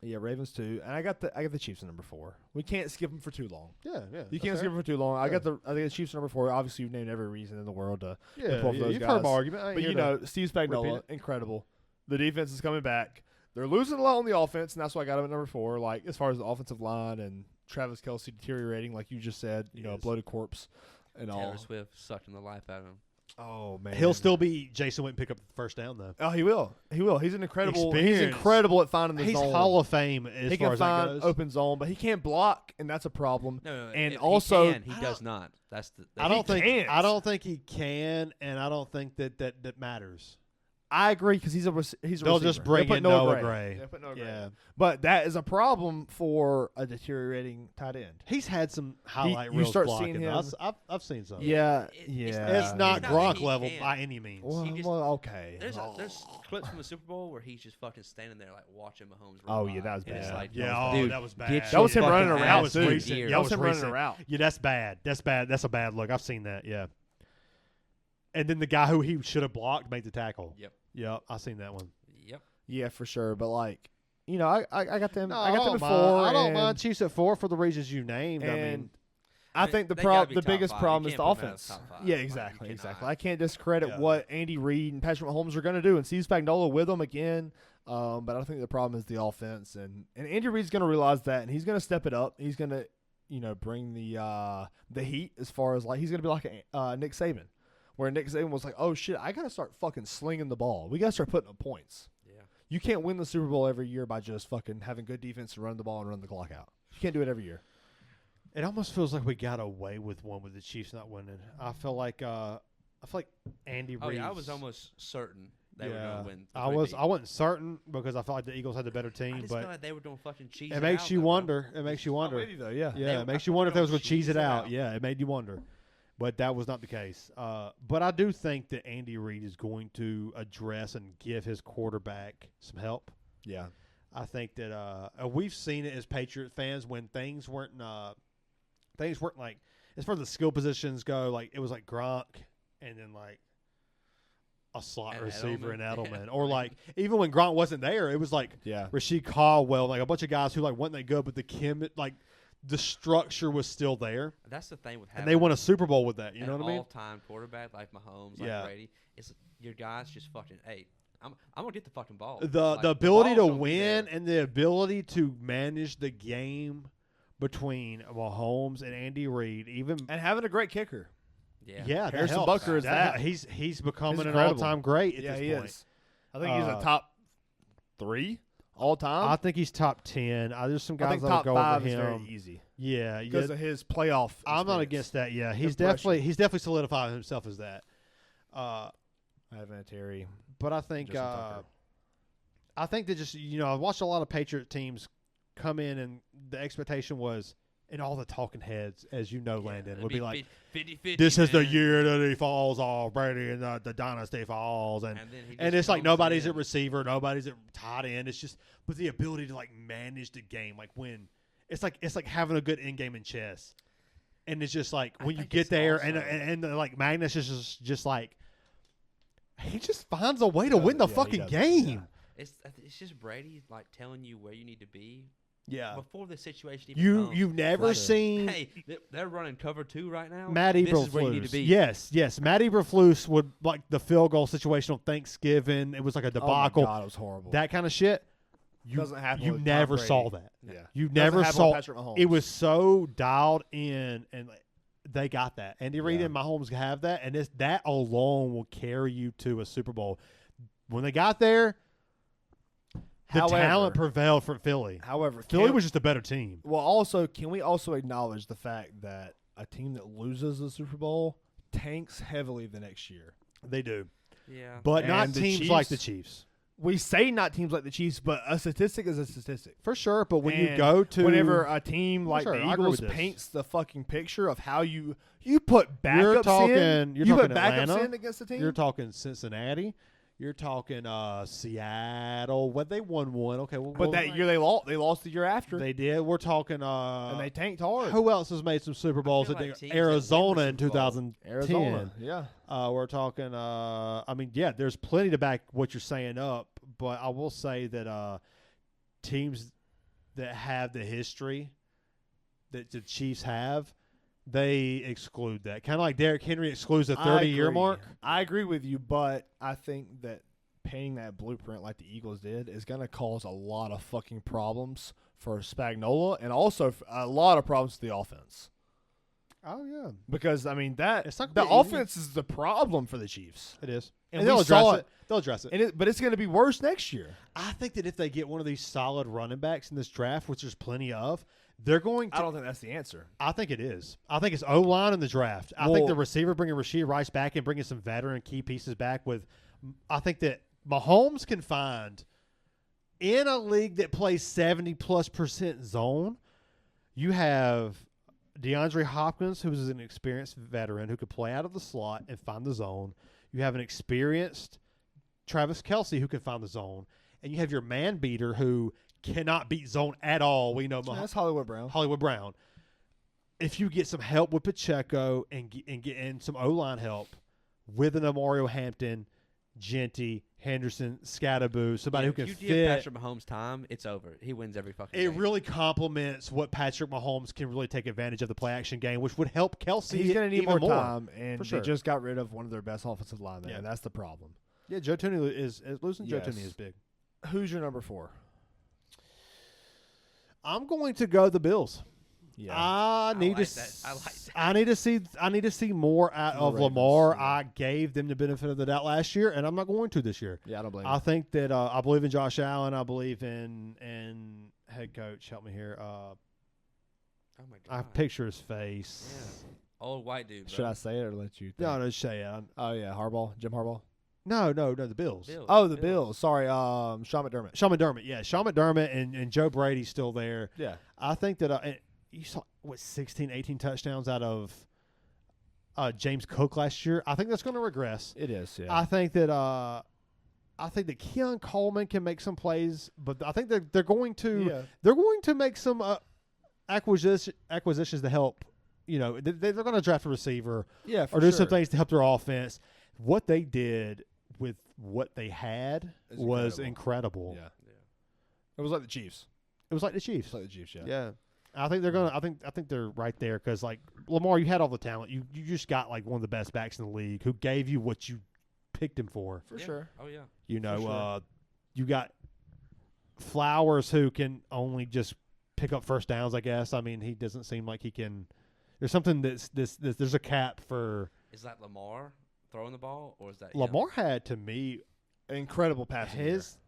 yeah, Ravens 2, and I got the Chiefs at number 4. We can't skip them for too long. Yeah, yeah. You can't skip them for too long. I think the Chiefs at number 4. Obviously, you've named every reason in the world to Yeah, pull off yeah, those you've guys. heard my argument. I ain't But here you to know, Steve repeat Spagnuolo, it. incredible. The defense is coming back. They're losing a lot on the offense, and that's why I got him at number 4. Like as far as the offensive line and Travis Kelce deteriorating, like you just said, you know, a Yes. bloated corpse and all. Taylor Swift sucking the life out of him. Oh man, He'll still be Jason Witten pick up the first down though. Oh, he will. He will. He's an incredible. He's Experience. incredible at finding the He's zone. Hall of Fame as he far can as that find goes. open zone, but he can't block, and that's a problem. No, And if also- he does not. That's the. I don't think. can't. I don't think he can, and I don't think that matters. I agree because he's a They'll just receiver. bring They'll in put Noah Gray. They'll put Noah Gray. Yeah, But that is a problem for a deteriorating tight end. he's had some highlight you reels start blocking. seeing him- I've seen some. Yeah, It's It's not It's not Gronk that he level can. by any means. Well, He just- okay. There's clips from the Super Bowl where he's just fucking standing there like watching Mahomes. Oh, run yeah, by, that was and it's bad. like, Yeah, dude, that was bad. get That was him your running fucking around, ass was too. in recent. gear. That That was him running recent. around. Yeah, that's bad. That's bad. That's a bad look. I've seen that. Yeah. And then the guy who he should have blocked made the tackle. Yep. Yep, I've seen that one. Yep. Yeah, for sure. But like, you know, I got them. No, I got them don't at mind. 4. I don't and- mind Chiefs at 4 for the reasons you named. I And mean, I think the They gotta be the top biggest 5. problem You is the can't put them offense. as top 5. Yeah, Like, you exactly, cannot. exactly. I can't discredit Yeah. what Andy Reid and Patrick Mahomes are going to do, and Steve Spagnuolo with them again. But I think the problem is the offense, and Andy Reid's going to realize that, and he's going to step it up. He's going to, you know, bring the heat as far as like he's going to be like Nick Saban, where Nick Saban was like, oh shit, I got to start fucking slinging the ball. We got to start putting up points. Yeah. You can't win the Super Bowl every year by just fucking having good defense and run the ball and run the clock out. You can't do it every year. it almost feels like we got away with one with the Chiefs not winning. I feel like Andy Reid. Oh yeah, I was almost certain they were going to win. the I three-peat. wasn't certain because I felt like the Eagles had the better I team, just felt but like they were doing fucking cheese. it makes out, you though, bro. wonder. It makes you I'm wonder. with you though, yeah. Yeah, They- it makes I you thought wonder if they they was were going to cheese cheesing it it out. out. Yeah, it made you wonder. But that was not the case. But I do think that Andy Reid is going to address and give his quarterback some help. Yeah. I think that we've seen it as Patriot fans when things weren't like as far as the skill positions go. Like it was like Gronk and then like a slot And receiver and Edelman. Edelman, Yeah. or like even when Gronk wasn't there, it was like Yeah. Rasheed Caldwell, like a bunch of guys who like weren't that good, but the structure was still there, That's the thing with having and they won a Super Bowl with that. You know what I mean? all-time quarterback like Mahomes, like Yeah. Brady. It's your guys just fucking. Hey, I'm gonna get the fucking ball. The Like, ability to ball's gonna be win there. and the ability to manage the game between Mahomes and Andy Reid, even And having a great kicker. Yeah. that Harrison helps. Butker is that. He's becoming an incredible. all-time great at Yeah, this he point. is. I think he's a Uh, top 3 all time. I think he's top 10. There's some I guys think that'll top go 5 over is very him. easy Yeah, because of his playoff. I'm not experience. against that. Yeah, Impression. he's definitely solidified himself as that. Ivan Terry. But I think Justin Tucker. I think that just I've watched a lot of Patriot teams come in, and the expectation was, and all the talking heads, as you know, Landon, It'd would be like, 50-50, this is the man. year that he falls off, Brady, and the dynasty falls, and And then he and just it's like comes nobody's in. at receiver, nobody's at tight end. It's just, but the ability to like manage the game, like when it's like having a good end game in chess, and it's just like I when you think get it's there, also- and like Magnus is just like he just finds a way to win the Yeah, he fucking does. game. Yeah. It's just Brady like telling you where you need to be Yeah. before the situation even comes. You've never seen Hey, they're running cover 2 right now. Matt This is where you need to Eberflus. be. Yes. Matt Eberflus would like the field goal situation on Thanksgiving. It was like a debacle. Oh my God, it was horrible. That kind of shit. doesn't happen. You with never Tom saw Brady. that. Yeah, You Doesn't never happen saw. with Patrick Mahomes. It was so dialed in, and they got that. Andy Reid Yeah. and Mahomes have that, and that alone will carry you to a Super Bowl. When they got there, the talent prevailed for Philly. However, Philly was just a better team. Well, also, can we also acknowledge the fact that a team that loses the Super Bowl tanks heavily the next year? They do, Yeah. but And not the teams like the Chiefs- Chiefs. We say not teams like the Chiefs, but a statistic is a statistic. For sure, but when you And go to whenever a team like sure, the I agree Eagles with this. paints the fucking picture of how you put backups You're talking put backups Atlanta, in against the team. you're talking Cincinnati, you're talking Seattle. What they won one? Okay, but that year they lost the year after, they did. We're talking and they tanked hard. who else has made some Super Bowls? feel like teams that Arizona win the in Super Bowl. 2010. Arizona, yeah. We're talking. I mean, yeah, there's plenty to back what you're saying up, but I will say that teams that have the history that the Chiefs have, they exclude that. Kind of like Derrick Henry excludes the 30-year mark. I agree with you, but I think that painting that blueprint like the Eagles did is going to cause a lot of fucking problems for Spagnuolo and also a lot of problems to the offense. Oh yeah, Because I mean that It's not the gonna be easy. offense is the problem for the Chiefs, it is, and and they'll we saw address it. They'll address it. but it's going to be worse next year. I think that if they get one of these solid running backs in this draft, which there's plenty of, they're going to. I don't think that's the answer. I think it is. I think it's O-line in the draft. I think Well- the receiver bringing Rashee Rice back and bringing some veteran key pieces back with – I think that Mahomes can find in a league that plays 70+% zone, you have DeAndre Hopkins, who is an experienced veteran who could play out of the slot and find the zone. You have an experienced Travis Kelce who can find the zone. And you have your man beater who cannot beat zone at all. We know That's Hollywood Brown. If you get some help with Pacheco and get in some O-line help with an Mario Hampton, Genty, Henderson, Scattaboo, somebody who can if you fit. give Patrick Mahomes time, it's over. He wins every fucking It game. really complements what Patrick Mahomes can really take advantage of the play action game, which would help Kelsey. He's going to need even more time, and For they sure. just got rid of one of their best offensive linemen, Yeah. and that's the problem. Yeah, Joe Tooney is losing. Joe Yes. Tooney is big. Who's your number 4? I'm going to go the Bills. Yeah. I need like to. that. I like that. I need to see more out The of Ravens, Lamar. yeah. I gave them the benefit of the doubt last year, and I'm not going to this year. Yeah, I don't blame I you. think that I believe in Josh Allen. I believe in head coach. Help me here. Oh my I god. picture his face. Yeah. Old white dude. Should bro. I say it or let you think? No, say it. Oh, yeah, Jim Harbaugh. No, the Bills. Bills. Oh, the Bills. Sorry, Sean McDermott. Sean McDermott. Yeah, Sean McDermott and Joe Brady's still there. Yeah. I think that and you saw 16, 18 touchdowns out of James Cook last year. I think that's going to regress. It is, yeah. I think that Keon Coleman can make some plays, but I think they're going to make some acquisitions to help. You know, they're going to draft a receiver yeah, for or do sure. some things to help their offense. What they did with what they had It's was incredible. Yeah. It was like the Chiefs. It was like the Chiefs. It's like the Chiefs, yeah. Yeah. I think they're gonna. I think they're right there because like Lamar, you had all the talent. You just got like one of the best backs in the league who gave you what you picked him for. For Yeah. sure. Oh yeah. You know, sure. you got Flowers who can only just pick up first downs. I guess. I mean, he doesn't seem like he can. There's something that's there's a cap for Is that Lamar throwing the ball, or is that him? Lamar. Had to me Incredible passing. his.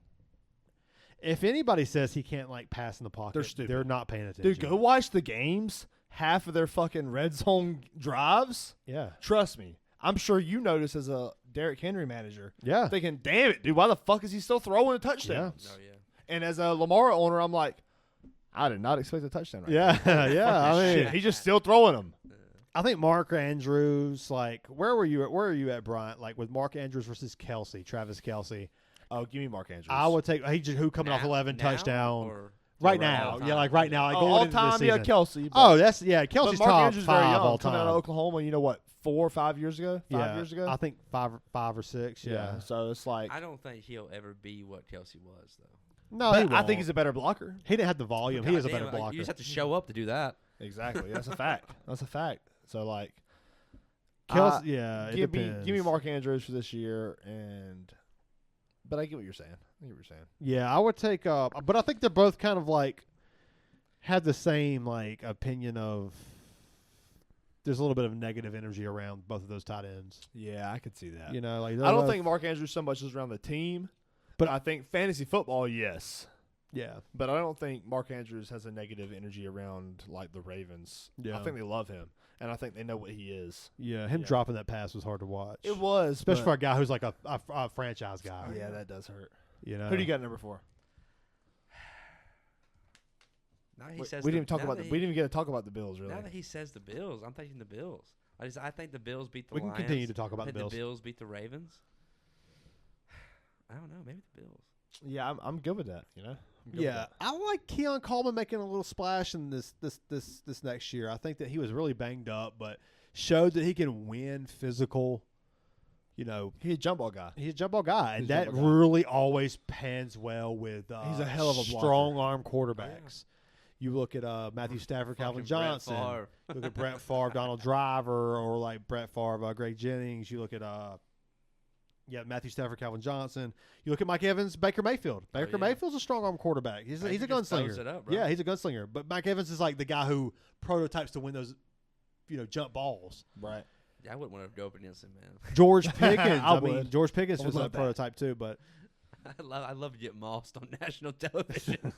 If anybody says he can't like pass in the pocket, They're stupid. They're not paying attention. Dude, go watch the games. Half of their fucking red zone drives. Yeah. Trust me. I'm sure you notice as a Derrick Henry manager. Yeah. Thinking, damn it, dude, why the fuck is he still throwing touchdowns? Oh yeah. And as a Lamar owner, I'm like, I did not expect a touchdown right Yeah. now. Yeah. I mean, Shit, he's just still throwing them. I think Mark Andrews, like, where are you at, Bryant? Like with Mark Andrews versus Travis Kelce. Oh, give me Mark Andrews. I would take who coming off 11 Now, touchdown. or Right Right now. all Yeah, like time. right now. Like Oh, going all into this time, yeah, season. Kelsey. Oh, that's but Kelsey's Mark top Andrews very 5 young, all coming out of time. Oklahoma. You know what? 4 or 5 years ago. 5 years ago. I think five or six. Yeah. So it's like. I don't think he'll ever be what Kelsey was, though. No, But he I won't. think he's a better blocker. He didn't have the volume. He is a Goddamn, better blocker. You just have to show up to do that. Exactly. That's a fact. That's a fact. So like. Kelsey, yeah, it give depends. me Mark Andrews for this year, but I get what you're saying. Yeah, I would take but I think they're both kind of like have the same like opinion of there's a little bit of negative energy around both of those tight ends. Yeah, I could see that. You know, like I don't think Mark Andrews so much is around the team, but I think fantasy football, yes. Yeah. But I don't think Mark Andrews has a negative energy around like the Ravens. Yeah. I think they love him, and I think they know what he is. Yeah, him dropping that pass was hard to watch. It was, especially for a guy who's like a franchise guy. Yeah, that does hurt. You know, Who do you got number 4? Now he We says didn't the- even talk now about that we didn't even get to talk about the Bills really. Now that he says the Bills, I'm thinking the Bills. I think the Bills beat the we can Lions. continue to talk about I the think Bills. the Bills beat the Ravens. I don't know. Maybe the Bills. Yeah, I'm good with that. You know. I'm good with Yeah, that. I like Keon Coleman making a little splash in this next year. I think that he was really banged up, but showed that he can win physical. You know, He's a jump ball guy. he's a jump ball guy, and He's a that jump ball guy. really always pans well with He's a hell of a blocker. strong arm quarterbacks. You look at Matthew Stafford, Calvin Fucking Brett Johnson. Favre. You look at Brett Favre, Donald Driver, or like Brett Favre, Greg Jennings. You look at Matthew Stafford, Calvin Johnson. You look at Mike Evans, Baker Mayfield. Baker yeah. Mayfield's a strong arm quarterback. He's a Baker just throws gunslinger. it up, bro. Yeah, he's a gunslinger. But Mike Evans is like the guy who prototypes to win those, jump balls. Right. Yeah, I wouldn't want to go up against him, man. George Pickens. I mean, would. George Pickens I would was a love that. prototype too. But I love to get mossed on national television.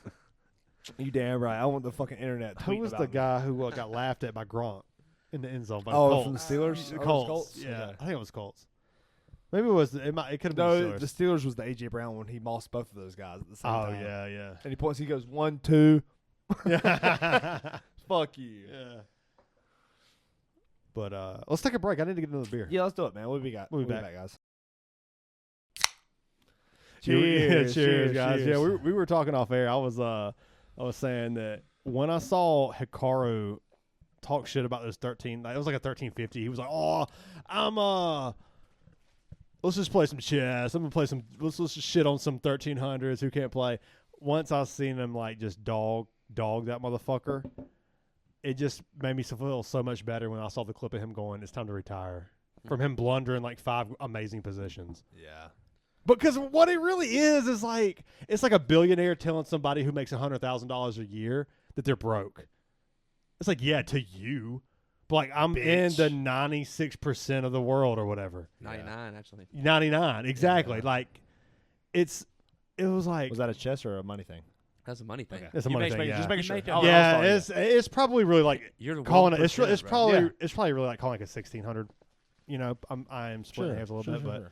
You damn right. I want the fucking internet. who tweeting was the about me. guy who got laughed at by Gronk in the end zone? By Oh, the Colts. from the Steelers. The Oh, it was Colts. Colts? Yeah, Okay. I think it was Colts. Maybe it was. It could have been No, the the Steelers. Steelers was the AJ Brown when he mossed both of those guys at the same Oh time. yeah. And he points. He goes 1, 2. Yeah. Fuck you. Yeah. But let's take a break. I need to get another beer. Yeah, let's do it, man. What do we got? We'll be We'll back. guys. Cheers, Cheers, guys. cheers. Yeah, we were talking off air. I was saying that when I saw Hikaru talk shit about this 13, it was like a 1350. He was like, "Oh, let's just play some chess. I'm gonna play some. Let's just shit on some 1300s who can't play." Once I seen him like just dog that motherfucker, it just made me feel so much better when I saw the clip of him going, "It's time to retire." From him blundering like 5 amazing positions. Yeah. Because what it really is like it's like a billionaire telling somebody who makes $100,000 a year that they're broke. It's like, yeah, to you, but like I'm in Bitch. the 96% of the world or whatever. 99, actually. 99, exactly. Yeah. Like it was like Was that a chess or a money thing? That's a money thing. Okay. it's a You money make- thing. make- Yeah, just making You sure. make I'll- yeah, I'll follow you. it's probably really like You're the calling it. 1%, It's bro. probably Yeah. it's probably really like calling like a 1600. I'm splitting hairs a little bit,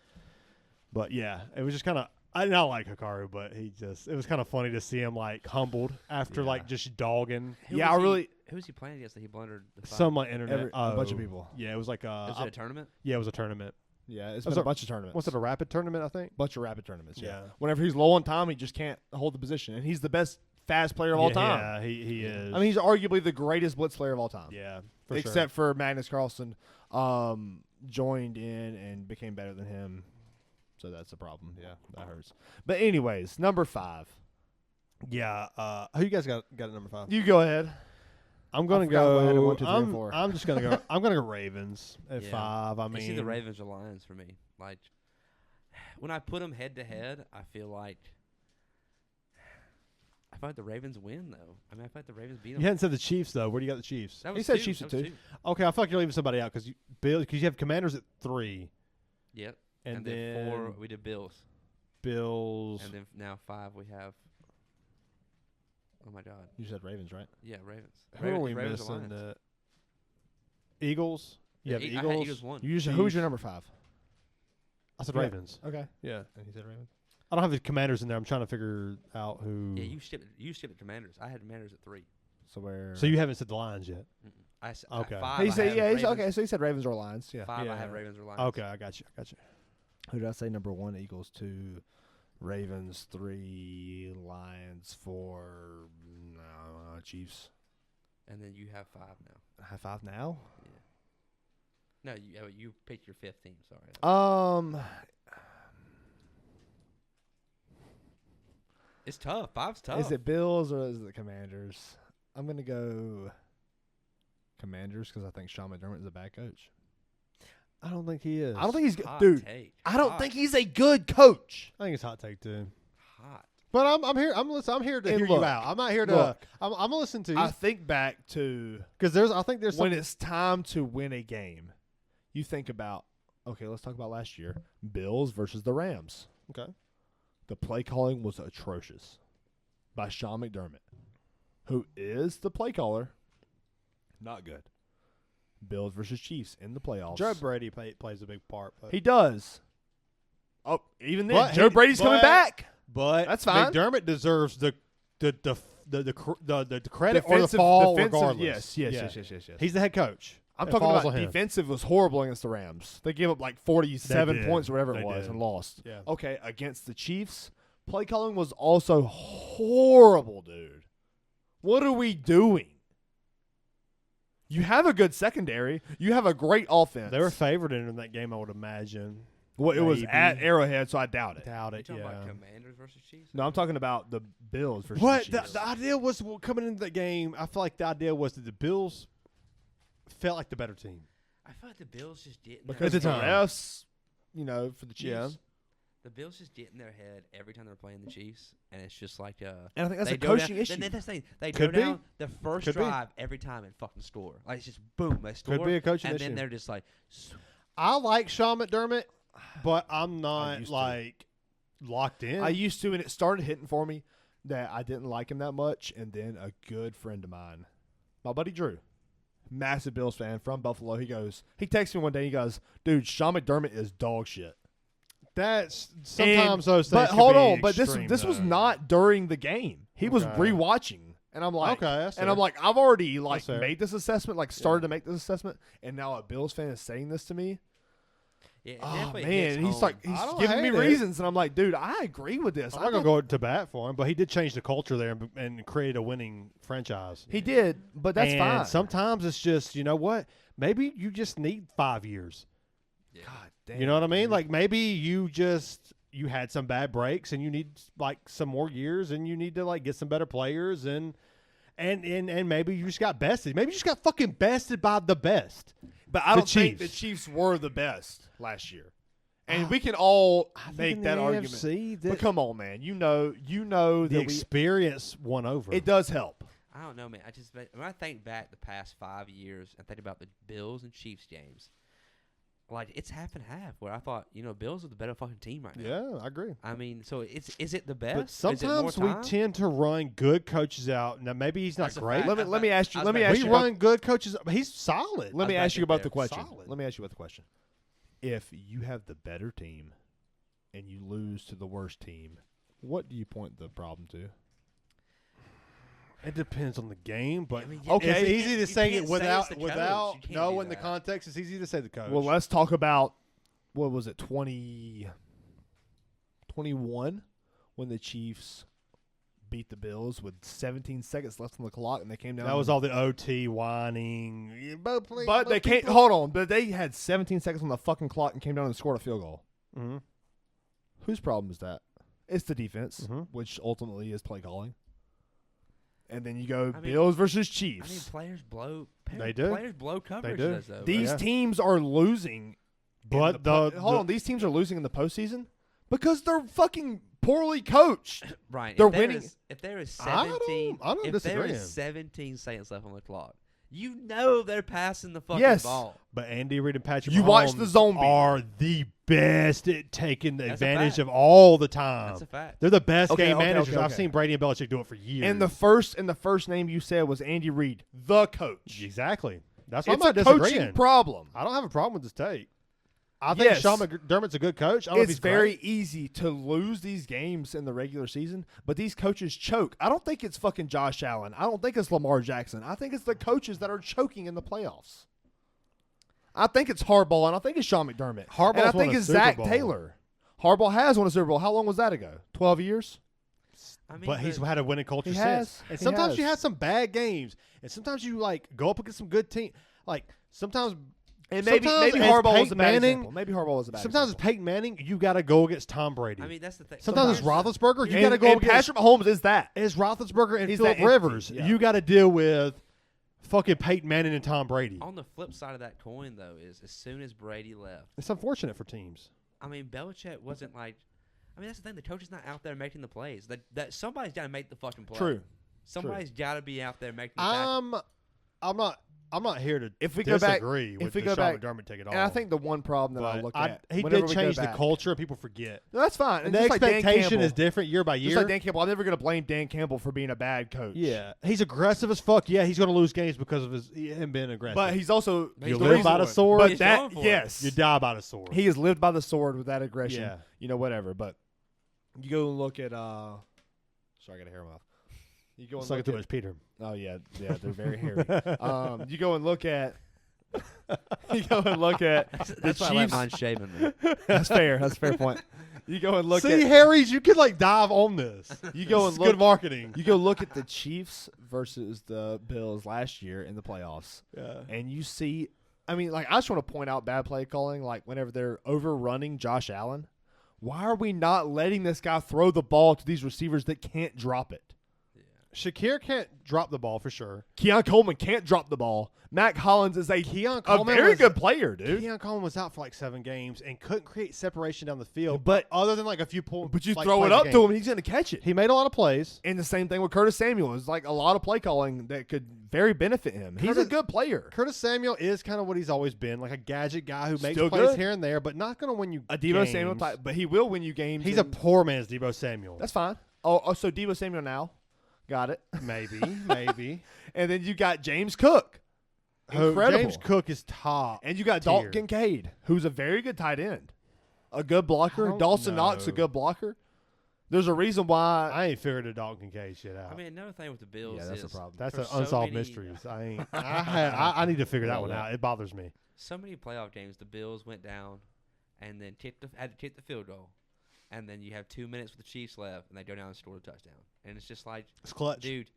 but yeah, it was just kind of. I did not like Hikaru, but it was kind of funny to see him like humbled after Yeah. like just dogging Yeah, I really. Who was he playing against that he blundered the five? some like internet. A bunch of people. Yeah, it was like Was it a tournament? yeah, it was a tournament. Yeah, it's Was been a it- bunch of tournaments. Was it a rapid tournament? I think. bunch of rapid tournaments? Yeah. Yeah. Whenever he's low on time, he just can't hold the position, and he's the best fast player of all time. Yeah, he is. I mean, he's arguably the greatest blitz player of all time. yeah, for Except for Magnus Carlsen, joined in and became better than him. So that's a problem. Yeah, that hurts. But anyways, number 5. sure. Yeah. Who you guys got at number 5? You go ahead. I'm gonna forgot what I had at go. 1, 2, 3, and 4. I'm just gonna go. I'm gonna go Ravens at Yeah. 5. I It's mean, either Ravens or Lions for me. Like, when I put them head to head, I feel like the Ravens win, though. I mean, I feel like the Ravens beat them. you hadn't said the Chiefs though. Where do you got the Chiefs? That He was said two. Chiefs That at was 2. Okay, I feel like you're leaving somebody out because you have Commanders at 3, Yep. and, then then 4 we did Bills, Bills. and then now 5 we have. Oh my God. You said Ravens, right? Yeah, Ravens. Who are we Ravens or missing? Lions? Eagles. You have I had Eagles. Eagles 1. You just, who's your number 5? I said Yeah. Ravens. Okay. Yeah. And he said Ravens. I don't have the Commanders in there. I'm trying to figure out who. Yeah, you skipped it. Commanders. I had Commanders at 3. So where? So you haven't said the Lions yet. Mm-mm. I s- Okay. 5. He I said, have yeah, he's Ravens. okay. So he said Ravens or Lions. Yeah. 5. I Yeah. have Ravens or Lions. Okay, I got you. Who did I say? Number 1, Eagles. 2, Ravens 3, Lions 4, Chiefs. And then you have 5 now. I have 5 now. No, you picked your 5th team. Sorry. It's tough. 5's tough. Is it Bills or is it Commanders? I'm gonna go Commanders because I think Shawn McDermott is a bad coach. I don't think he is. I don't think he's good, Hot dude. take. I don't Hot. think he's a good coach. I think it's hot take too. Hot. But I'm here. I'm here to And hear look, you out. I'm not here to. look, I'm gonna listen to you I think back to because I think there's when some. it's time to win a game. You think about, okay, let's talk about last year. Bills versus the Rams. Okay. The play calling was atrocious by Shawn McDermott, who is the play caller. Not good. Bills versus Chiefs in the playoffs. Joe Brady plays a big part. But, He does. Oh, even then, But Joe he- Brady's coming but- back. but That's fine. McDermott deserves the credit or the Defensive- fall defensive- regardless. Yes. He's the head coach. I'm It talking falls about on him. defensive was horrible against the Rams. They gave up like 47 They did. points or whatever They it was did. and lost. Yeah. Okay, against the Chiefs, play calling was also horrible, dude. What are we doing? You have a good secondary. You have a great offense. They were favored in that game, I would imagine. well, it was maybe. at Arrowhead, so I doubt it. Doubt You it. talking Yeah. about Commanders versus Chiefs? No, I'm talking about the Bills versus What the the, Chiefs. the idea was coming into the game. I feel like the idea was that the Bills felt like the better team. I feel like the Bills just get in because At the the time. refs, for the Chiefs. Yeah. The Bills just get in their head every time they're playing the Chiefs, and it's just like And I think that's they a go coaching down, issue. That's the thing. They Could go be. down the first Could be. drive every time and fucking score. Like it's just boom, they score. Could be a coaching and issue. then they're just like, I like Shawn McDermott, but I'm not used to. like locked in. I used to, and it started hitting for me that I didn't like him that much. And then a good friend of mine, my buddy Drew, massive Bills fan from Buffalo, he texts me one day, he goes, dude, Shawn McDermott is dog shit. That's sometimes those things. But can hold be on, but extreme, this was though. not during the game. He was Okay. rewatching. And I'm like, Okay, that's and fair. I'm like, I've already That's fair. made this assessment, started to make this assessment, and now a Bills fan is saying this to me. yeah, it Oh definitely man, hits and he's home. like, he's I don't giving me hate it. reasons, and I'm like, dude, I agree with this. I'm I not gonna don't- go to bat for him, but he did change the culture there and create a winning franchise. He did, but that's and fine. sometimes it's just, you know what? Maybe you just need 5 years. Yeah. God damn, You know what I mean? dude. Like maybe you had some bad breaks and you need like some more years and you need to like get some better players and maybe you just got bested. Maybe you just got fucking bested by the best. But I The don't think the Chiefs. Chiefs were the best last year, and we can all I think make in that the argument. AFC, But come on, man, you know the that experience won over. it does help. I don't know, man. When I think back the past 5 years and think about the Bills and Chiefs games, like it's half and half. Where I thought, Bills are the better fucking team right now. Yeah, I agree. I mean, so is it the best? But Is it more sometimes we time? tend to run good coaches out. Now maybe he's not That's a great. fact. Let me ask you. I was Let me about to ask We you. About, run good coaches. He's solid. let me I was ask you about about to the get question. solid. Let me ask you about the question. If you have the better team, and you lose to the worst team, what do you point the problem to? It depends on the game, but I mean, Okay. it's easy to you say can't it say without it's the coach. without You can't do knowing the that. context. It's easy to say the coach. Well, let's talk about what was it, 2021, when the Chiefs beat the Bills with 17 seconds left on the clock, and they came down. that was all the OT whining. But they can't. Hold on. But they had 17 seconds on the fucking clock and came down and scored a field goal. Mm-hmm. Whose problem is that? It's the defense, Mhm. which ultimately is play calling. And then you go I mean- Bills versus I mean, Chiefs. players blow. They do. Players blow coverage. do. Though. These yeah. teams are losing. in But hold on. These teams are losing in the postseason because they're fucking poorly coached. Right. They're if there winning. If there is I don't- 17, I don't if there disagree. is 17 seconds left on the clock, they're passing the fucking Yes. ball. But Andy Reid and Patrick You watch Mahomes the zone beat. are the best at taking the That's a advantage fact. of all the time. That's a fact. They're the best Okay, game okay, managers. okay, I've okay. seen Brady and Belichick do it for years. And the first name you said was Andy Reid, the coach. exactly. That's why I'm It's not a disagreeing. coaching problem. I don't have a problem with this take. I think Yes. Shawn McDermott's a good coach. I don't know if It's he's very great. easy to lose these games in the regular season, but these coaches choke. I don't think it's fucking Josh Allen. I don't think it's Lamar Jackson. I think it's the coaches that are choking in the playoffs. I think it's Harbaugh, and I think it's Sean McDermott. Harbaugh's and I won think a it's Super Zach Bowl. Taylor. Harbaugh has won a Super Bowl. How long was that ago? 12 years? I mean, But he's had a winning culture He since. has. And He sometimes has. you have some bad games, and sometimes you like go up against some good team. Like sometimes, And maybe sometimes as Harbaugh was Peyton a bad Manning, example. Maybe Harbaugh was a bad sometimes it's example. Peyton Manning. You got to go against Tom Brady. I mean, that's the thing. Sometimes it's Roethlisberger. You got to And- go and against Patrick Mahomes is that. It's Roethlisberger and He's Philip that entity, Rivers. yeah. You got to deal with fucking Peyton Manning and Tom Brady. On the flip side of that coin, though, is as soon as Brady left, It's unfortunate for teams. I mean, Belichick wasn't like. I mean, that's the thing. The coach is not out there making the plays. That somebody's got to make the fucking play. True. Somebody's got to be out there making the tackle. I'm not here to If we go back- disagree with if we the go Sean back- McDermott take it off. And I think the one problem that I But look at, he whenever did we go change the back- culture, and people forget. No, that's fine. And the just like Dan expectation Campbell- is different year by year. Just like Dan Campbell, I'm never going to blame Dan Campbell for being a bad coach. Yeah, he's aggressive as fuck. Yeah, he's going to lose games because of him being aggressive. But he's also But you he's the live reason by the why- sword. But He's that going for it. yes, you die by the sword. he has lived by the sword with that aggression. Yeah. You know, whatever. But you go and look at sorry, I got a hair mouth. You go and Sucking look too at much Peter. oh yeah, they're very hairy. You go and look at you go and look at the That's why I like Chiefs. mine shaven. Man. That's fair. That's a fair point. You go and look See, at Harry's, you could like dive on this. you go It's and good look marketing. you go look at the Chiefs versus the Bills last year in the playoffs. Yeah. And you see, I mean, like, I just want to point out bad play calling, like, whenever they're overrunning Josh Allen. Why are we not letting this guy throw the ball to these receivers that can't drop it? Shakir can't drop the ball for sure. Keon Coleman can't drop the ball. Mac Hollins is a Coleman very was- good player, dude. Keon Coleman was out for like 7 games and couldn't create separation down the field. But- other than like a few points, But you like, throw plays it a up game. to him, and he's going to catch it. He made a lot of plays. And the same thing with Curtis Samuel. It's like a lot of play calling that could very benefit him. He's a Curtis- good player. Curtis Samuel is kind of what he's always been, like a gadget guy who makes Still plays good. here and there, but not going to win you A Debo games. Samuel type, but he will win you games. He's a and- poor man's Debo Samuel. That's fine. Oh, so Debo Samuel now. Got it. Maybe. And then you got James Cook. Who- Incredible. James Cook is top. And you got tier. Dalton Kincaid, who's a very good tight end. A good blocker. I don't Dawson Knox, a know. good blocker. There's a reason why. I ain't figured the Dalton Kincaid shit out. I mean, another thing with the Bills Yeah, that's is a problem. That's for an so unsolved many- mysteries. I need to figure that one out. It bothers me. So many playoff games, the Bills went down, and then had to kick the field goal, and then you have 2 minutes with the Chiefs left, and they go down and score a touchdown, and it's just like, It's clutch. dude,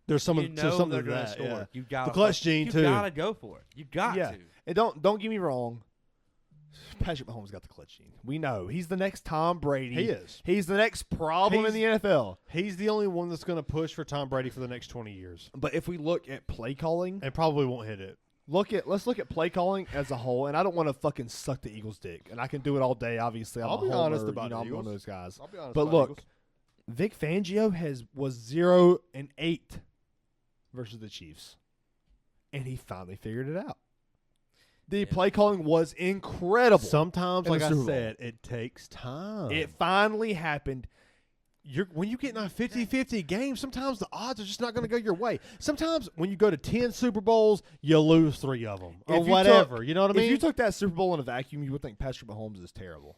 There's you there's know something they're to gonna that. score. Yeah. You got The clutch gene, too. You gotta go for it. You got Yeah. to. And don't get me wrong. Patrick Mahomes got the clutch gene. We know he's the next Tom Brady. He is. He's the next problem in the NFL. He's the only one that's going to push for Tom Brady for the next 20 years, But if we look at play calling, and probably won't hit it. let's look at play calling as a whole. And I don't want to fucking suck the Eagles' dick, and I can do it all day. Obviously, I'm I'll a be homer, honest about you know, the I'm one of Eagles. those guys. I'll be honest. But about look, Eagles. Vic Fangio was 0-8 versus the Chiefs, and he finally figured it out. The Yeah. play calling was incredible. sometimes, in like the I Super Bowl. said, it takes time. It finally happened. When you get in a 50-50 game, sometimes the odds are just not going to go your way. Sometimes when you go to 10 Super Bowls, you lose 3 of them or If you whatever. took- you know what I mean? If you took that Super Bowl in a vacuum, you would think Patrick Mahomes is terrible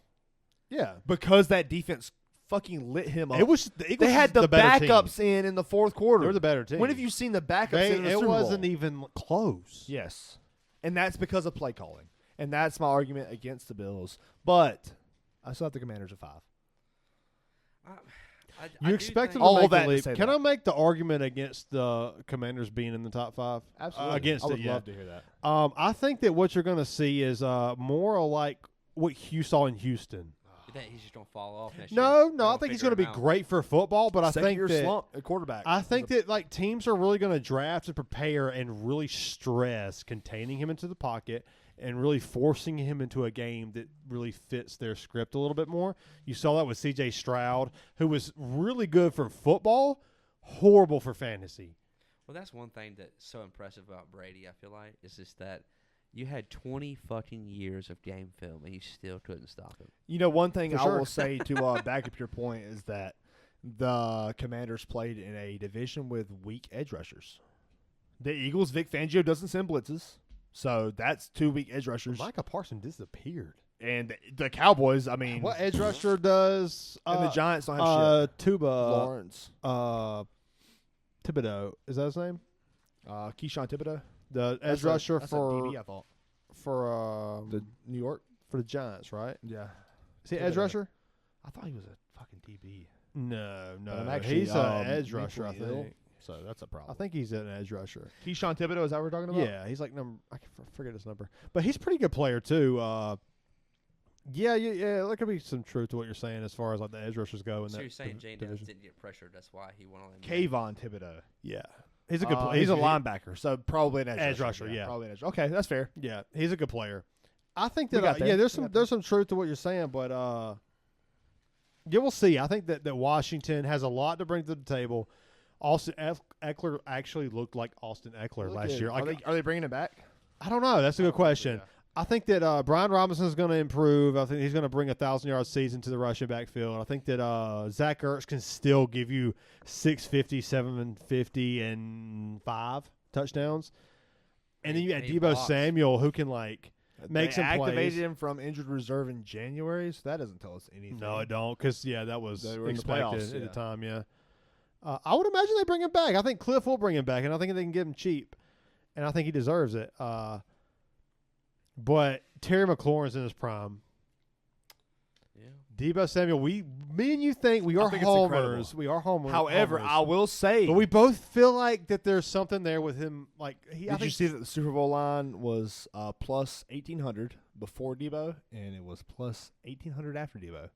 yeah. because that defense fucking lit him up. It was the Eagles they had was the better backups team. in the fourth quarter. They were the better team. When have you seen the backups in the It Super wasn't Bowl? even close. Yes, and that's because of play calling, and that's my argument against the Bills. But I still have the Commanders at 5. You expect them All to make that a to leap. say Can that. I make the argument against the Commanders being in the top 5? Absolutely, against I would it, yeah. love to hear that. I think that what you're going to see is more like what you saw in Houston. You think he's just gonna fall off next No, year? no, I think he's going to be great for football, but I think Second-year that slump at quarterback. I think that like teams are really going to draft and prepare and really stress containing him into the pocket and really forcing him into a game that really fits their script a little bit more. You saw that with C.J. Stroud, who was really good for football, horrible for fantasy. Well, that's one thing that's so impressive about Brady. I feel like is just that you had 20 fucking years of game film and you still couldn't stop him. You know, one thing For I sure. will say to back up your point is that the Commanders played in a division with weak edge rushers. The Eagles, Vic Fangio doesn't send blitzes, so that's 2 weak edge rushers. Micah Parsons disappeared. And the Cowboys, I mean, What edge rusher does? and the Giants don't have shit. Tuba Lawrence, Thibodeau, is that his name? Keyshawn Thibodeau, The edge That's rusher that's for DB, I thought. for The New York. for the Giants, right? Yeah, Is he edge rusher? I thought he was a fucking DB. No. I'm actually, He's an edge rusher, I mentally ill, think. So that's a problem. I think he's an edge rusher. Keyshawn Thibodeau, is that what we're talking about? Yeah, he's like I forget his number, but he's a pretty good player too. Yeah, there could be some truth to what you're saying as far as like the edge rushers go. So In you're saying that Jane division. Downs didn't get pressured. That's why he went on. Kayvon Thibodeau. Yeah, he's a good player. He's a linebacker, so probably an Edge rusher, yeah. Probably an edge. Okay, that's fair. Yeah, he's a good player. I think We that got that. there's some truth to what you're saying, but yeah, we'll see. I think that Washington has a lot to bring to the table. Austin Eckler actually looked like Austin Eckler last year. Are they bringing him back? I don't know. That's a good question. Yeah. I think that Brian Robinson is going to improve. I think he's going to bring 1,000-yard season to the rushing backfield. I think that Zach Ertz can still give you 650, 750, and 5 touchdowns. And then you got And he Deebo blocks. Samuel, who can make some activated plays. him from injured reserve in January, so that doesn't tell us anything. No, I don't, because that was They were in the expected playoffs, at the yeah. time. Yeah, I would imagine they bring him back. I think Cliff will bring him back, and I think they can get him cheap, and I think he deserves it. But Terry McLaurin's in his prime. Yeah. Debo Samuel, me and you think we are think it's homers. incredible. We are homers. However, I will say, but we both feel like that there's something there with him. Like I did think you see that the Super Bowl line was plus 1,800 before Debo, and it was plus 1,800 after Debo?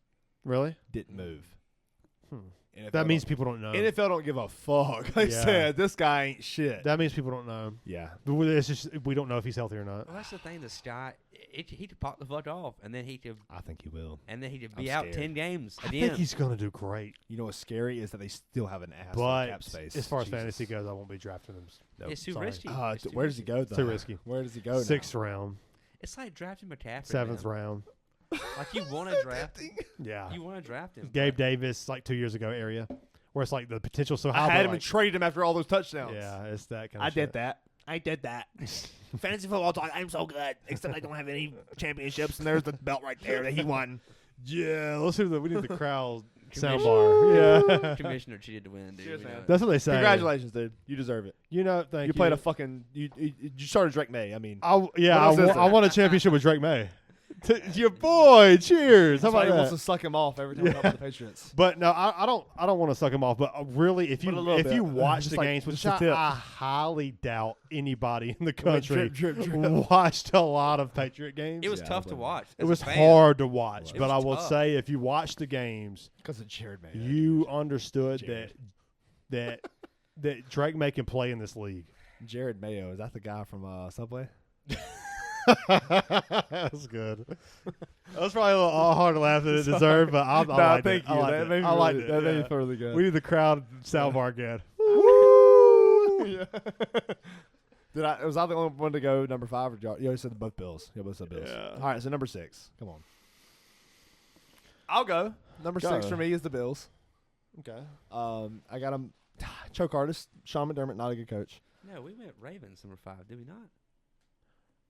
really? Didn't move. NFL That means don't- people don't know. NFL don't give a fuck. They Yeah. said this guy ain't shit. That means people don't know. Yeah. It's just we don't know if he's healthy or not. Well, that's the thing. This guy, he could pop the fuck off, and then he could, I think he will. be I'm out scared. 10 games I again. think he's gonna do great. You know what's scary is that they still have an ass But cap space. as far as Jesus. fantasy goes, I won't be drafting him. Nope. It's too Sorry. risky. It's too Where does he risky. go though? Too risky. Where does he go? 6th round, It's like drafting McCaffrey. 7th man. round. Like you want to draft him. Yeah. You want to draft him. Gabe but Davis, like 2 years ago area, where it's like the potential so high. I had but him and like, traded him after all those touchdowns. yeah, it's that kind of I shit. did that. I did that. Fantasy football talk. I'm so good, except I don't have any championships, and there's the belt right there that he won. Yeah, let's hear we need the crowd soundbar. Yeah. Commissioner cheated to win, dude. Cheers, we know man. it. That's what they say. Congratulations, dude. You deserve it. You know, thank you. You played a fucking. You started Drake May. I mean, What else is there? I won a championship with Drake May. Your boy, cheers. How that's why about he wants that? to suck him off every time he helps the Patriots. But no, I don't want to suck him off. But really, if But a little you bit. watch Just the like- games, which just a tip. I highly doubt anybody in the I mean, country drip, drip, drip. watched a lot of Patriot games. It was Yeah, tough to but- watch. It as was a fan. hard to watch, It but was I will tough. say if you watch the games, Because of Jared May. you understood Jared. that Drake May can play in this league. Jared Mayo, is that the guy from Subway? That's good. That was probably a little hard to laugh than it deserved, but I liked thank it. you. I liked That it. made me I liked really, it. that made yeah. me feel really good. We need the crowd soundbar again. Yeah. Was I the only one to go number 5? Or y'all? You said both Bills. You both said Bills. Yeah. All right, so number 6. Come on. I'll go. Number 6 Go. for me is the Bills. Okay. I got him. Choke artist. Sean McDermott, not a good coach. No, we went Ravens number 5, did we not?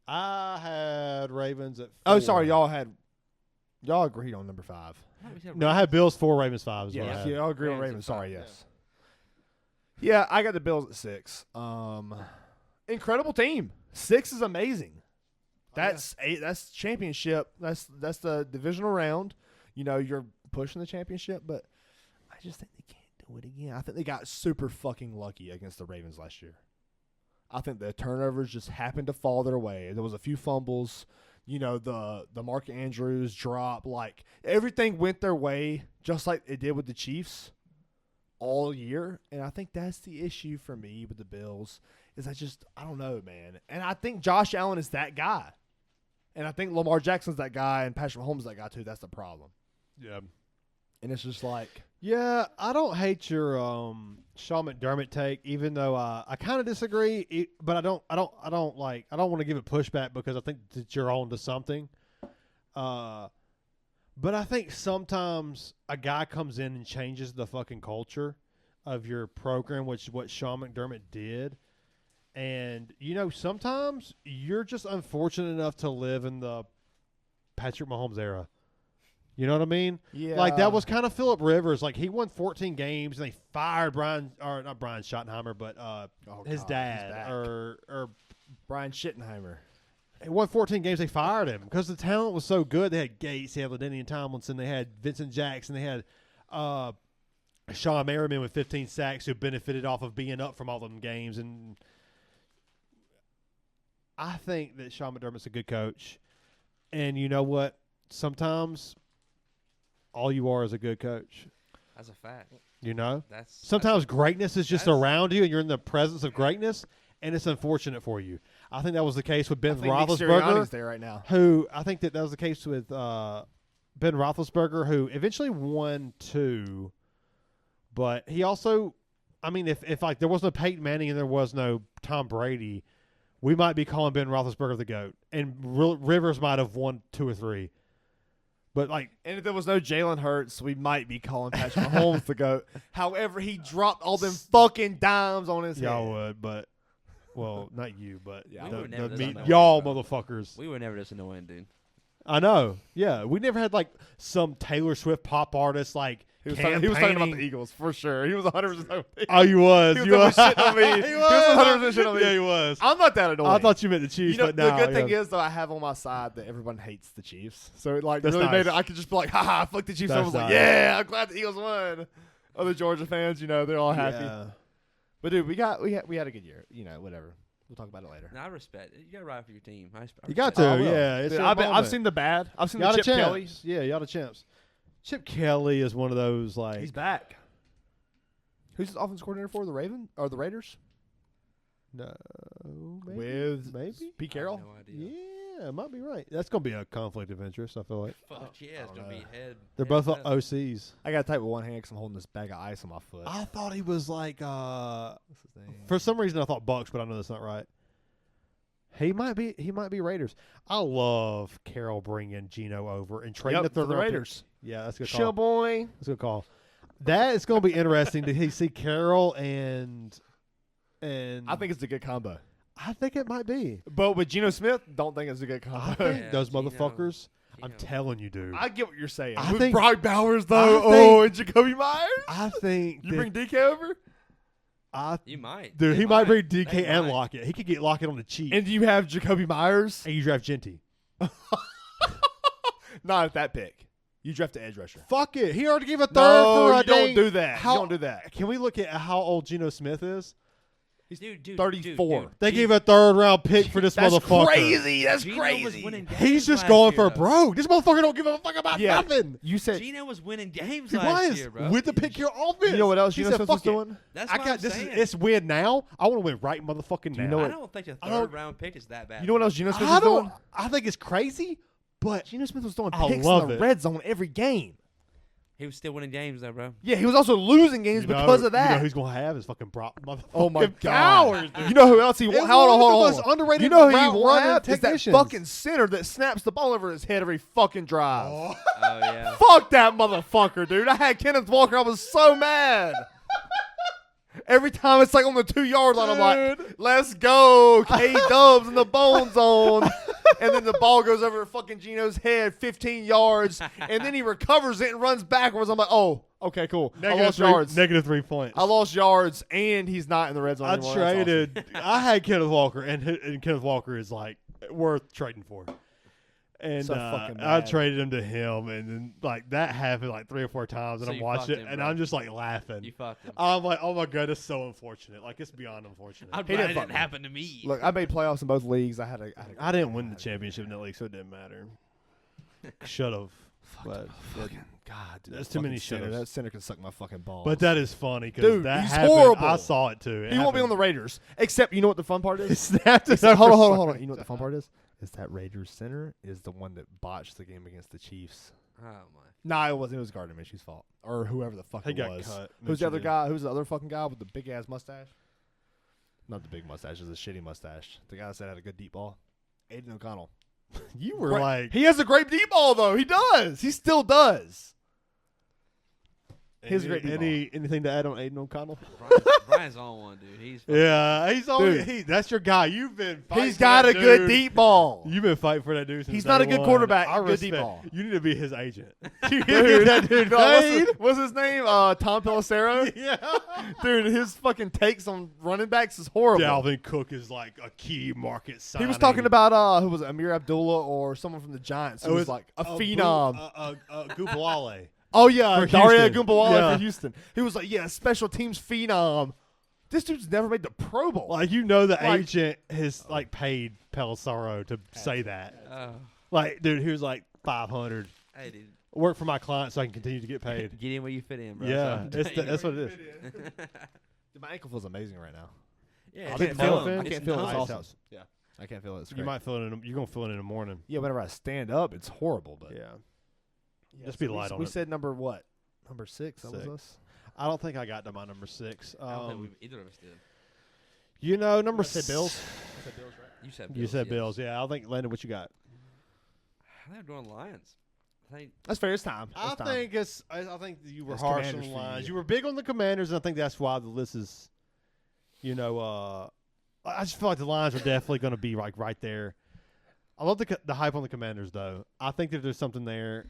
I had Ravens at 4. Oh, sorry, y'all agreed on number 5. I thought we said No, I had Bills 4, Ravens 5 as well. Yeah, I had. y'all agree on Ravens Ravens. at 5, Sorry, yeah. yes. Yeah, I got the Bills at 6. Incredible team. 6 is amazing. That's that's championship. That's the divisional round. You know, you're pushing the championship, but I just think they can't do it again. I think they got super fucking lucky against the Ravens last year. I think the turnovers just happened to fall their way. There was a few fumbles. You know, the Mark Andrews drop. Like, everything went their way, just like it did with the Chiefs all year. And I think that's the issue for me with the Bills is I don't know, man. And I think Josh Allen is that guy. And I think Lamar Jackson's that guy and Patrick Mahomes is that guy too. That's the problem. Yeah. And it's just like, Yeah, I don't hate your Shawn McDermott take, even though I kind of disagree. But I don't want to give it pushback because I think that you're on to something. But I think sometimes a guy comes in and changes the fucking culture of your program, which is what Shawn McDermott did. And sometimes you're just unfortunate enough to live in the Patrick Mahomes era. You know what I mean? yeah. Like, that was kind of Phillip Rivers. Like, he won 14 games, and they fired not Brian Schottenheimer, but his dad. Or Brian Schittenheimer. He won 14 games. They fired him because the talent was so good. They had Gates, they had LaDainian Tomlinson, they had Vincent Jackson, they had Sean Merriman with 15 sacks who benefited off of being up from all them games. And I think that Sean McDermott's a good coach. And you know what? Sometimes all you are is a good coach. That's a fact. You know? That's Sometimes greatness is just around you and you're in the presence of greatness, and it's unfortunate for you. I think that was the case with Ben Roethlisberger. There right now. Who I think that was the case with Ben Roethlisberger, who eventually won 2, but he also, I mean, if like there was no Peyton Manning and there was no Tom Brady, we might be calling Ben Roethlisberger the GOAT, and Rivers might have won 2 or 3. But like, and if there was no Jalen Hurts, we might be calling Patrick Mahomes the GOAT. However, he dropped all them fucking dimes on his head. Y'all would, but well, not you, but Yeah, we were never this annoying, y'all bro. motherfuckers. We were never this annoying, dude. I know. Yeah, we never had like some Taylor Swift pop artist like He was talking about the campaigning. Eagles for sure. He was 100%. Oh, you was. He You was was. shitting on me. He He was 100% shitting on me. Yeah, he was. I'm not that annoying. I thought you meant the Chiefs, You know, but the no. good thing is though, I have on my side that everyone hates the Chiefs, so it like That's really made nice. it. I could just be like, "Ha fuck the Chiefs." That's I was like, nice. "Yeah, I'm glad the Eagles won." Other Georgia fans, you know, they're all happy. Yeah. But dude, we had a good year. You know, whatever. We'll talk about it later. No, I respect it. You got to ride for your team. I You got respect to, I will. yeah. It's Dude, your I've moment. seen the bad. I've seen Y'all the the Chip champs. Kelly. Yeah, y'all the champs. Chip Kelly is one of those like He's back. Who's his offensive coordinator for the Raiders? no, maybe. With maybe. Pete I Carroll. have no idea. Yeah, it might be right. That's gonna be a conflict of interest. I feel like Fuck yeah, it's don't gonna know. be head. they're head both up. OCs. I got to type with one hand because I'm holding this bag of ice on my foot. I thought he was like What's his name? for some reason I thought Bucks, but I know that's not right. He might be Raiders. I love Carroll bringing Geno over and trading Yep, the for the third round pick. Raiders. Yeah, that's a good Show call. boy. That's a good call. That is going to be interesting to see Carroll and I think it's a good combo. I think it might be. But with Geno Smith, don't think it's a good I combo. think Yeah, those Geno. motherfuckers. I'm Geno. telling you, dude. I get what you're saying. I With think- Brock Bowers, though, I and Jacoby Myers. I think You that- bring DK over? You might. dude, They he might bring They DK and might. Lockett. He could get Lockett on the cheap. And do you have Jacoby Myers? And you draft Genty. Not at that pick. You draft the edge rusher. Fuck it. He already gave a third No, for a you don't dang- do that. How- You don't do that. Can we look at how old Geno Smith is? Dude, 34. They gave a third round pick for this That's motherfucker. crazy. That's Geno crazy. was winning games He's just last going year, for though. broke. This motherfucker don't give a fuck about Yeah. nothing. You said. Geno was winning games He last was year, bro. with the pick your offense. You know what else He Geno said, Smith was "Fuck it. doing? That's I what got I'm this. saying. It's win now. I want to win right motherfucking now. you know I what- don't think a I don't- third round pick is that bad. You know what else Geno Smith I was don't. doing? I think it's crazy, but Geno Smith was throwing I picks love in the it. red zone every game. He was still winning games though, bro. Yeah, he was also losing games because of that. You know who's gonna have his fucking Brock motherfucking Oh my god! Powers, dude. You know who else he It won't? Hold on, one of the hold most on. underrated You know who he route won't running have? Is that technicians. fucking center that snaps the ball over his head every fucking drive. Oh. Oh yeah. Fuck that motherfucker, dude! I had Kenneth Walker. I was so mad. Every time it's like on the 2-yard line, I'm like, "Let's go, K Dubs in the bone zone," and then the ball goes over fucking Geno's head, 15 yards, and then he recovers it and runs backwards. I'm like, "Oh, okay, cool. I lost yards. Negative 3 points. I lost yards, and he's not in the red zone I anymore. That's awesome. traded. I had Kenneth Walker, and Kenneth Walker is like worth trading for. And So fucking I mad. traded him to him, and then like that happened like 3 or 4 times, and So I'm you watching fucked it, him, and bro. I'm just like laughing. You fucked him. I'm like, oh my god, it's so unfortunate. Like it's beyond unfortunate. I'm He glad didn't it fuck didn't me. happen to me. Look, I made playoffs in both leagues. I didn't win the championship in that league, so it didn't matter. Should have, but God, dude, There's that too many fucking center. shows. That center can suck my fucking balls. but that is funny because Dude, that he's happened. horrible. I saw it too. he won't be on the Raiders. Except, you know what the fun part He is? snapped it. Except, hold over on. You know what the fun part is? Is that Raiders center is the one that botched the game against the Chiefs. Oh my. Nah, it wasn't. It was Gardner Minshew's fault, or whoever the fuck He it got was. cut. Who's the other Minshew did. guy? Who's the other fucking guy with the big ass mustache? Not the big mustache. It's a shitty mustache. The guy that said had a good deep ball. Aiden O'Connell. You were Great. like, He has a great deep ball though. He does. He still does. He's a great deep anything to add on Aiden O'Connell? Brian's on one, dude. He's Yeah, he's on. Dude. That's your guy. You've been. Fighting He's for got that a good dude. deep ball. You've been fighting for that dude since He's not day a good one. quarterback. I Good deep respect- ball. You need to be his agent. Dude, that dude no, paid. what's his name? Tom Pelissero. Yeah. Dude, his fucking takes on running backs is horrible. Dalvin Cook is like a key market signing. He was talking about who was it, Amir Abdullah or someone from the Giants who was like a phenom. Gupalale. Oh yeah, For Daria Houston. Gumbawale Yeah. for Houston. He was like, yeah, special teams phenom. This dude's never made the Pro Bowl. Like the Like- agent has like paid Pelissero to say that. Oh, Like, dude, he was like 500. hey, dude. Work for my client so I can continue to get paid. Get in where you fit in, bro. Yeah, That's what I'm that's what it is. Dude, my ankle feels amazing right now. yeah, I it's can't feel numb. it. I It's can't feel it. It's numb. awesome. Yeah, I can't feel it. It's You great. might feel it. You're gonna feel it in the morning. Yeah, whenever I stand up, it's horrible. But Yeah. Yeah, Just be so light on we it. said number what? Number 6. That was 6. us. I don't think I got to my number 6. I don't think either of us did. Number I said Bills. I said Bills, right? You said Bills. You said yes. Bills. Yeah, I think Landon. What you got? I think I'm doing Lions. I think That's fair. It's time. I It's time. think it's. I think you were It's harsh on Commanders the for lines. you. You were big on the Commanders, and I think that's why the list is. I just feel like the Lions are definitely going to be like right there. I love the hype on the Commanders, though. I think that there's something there.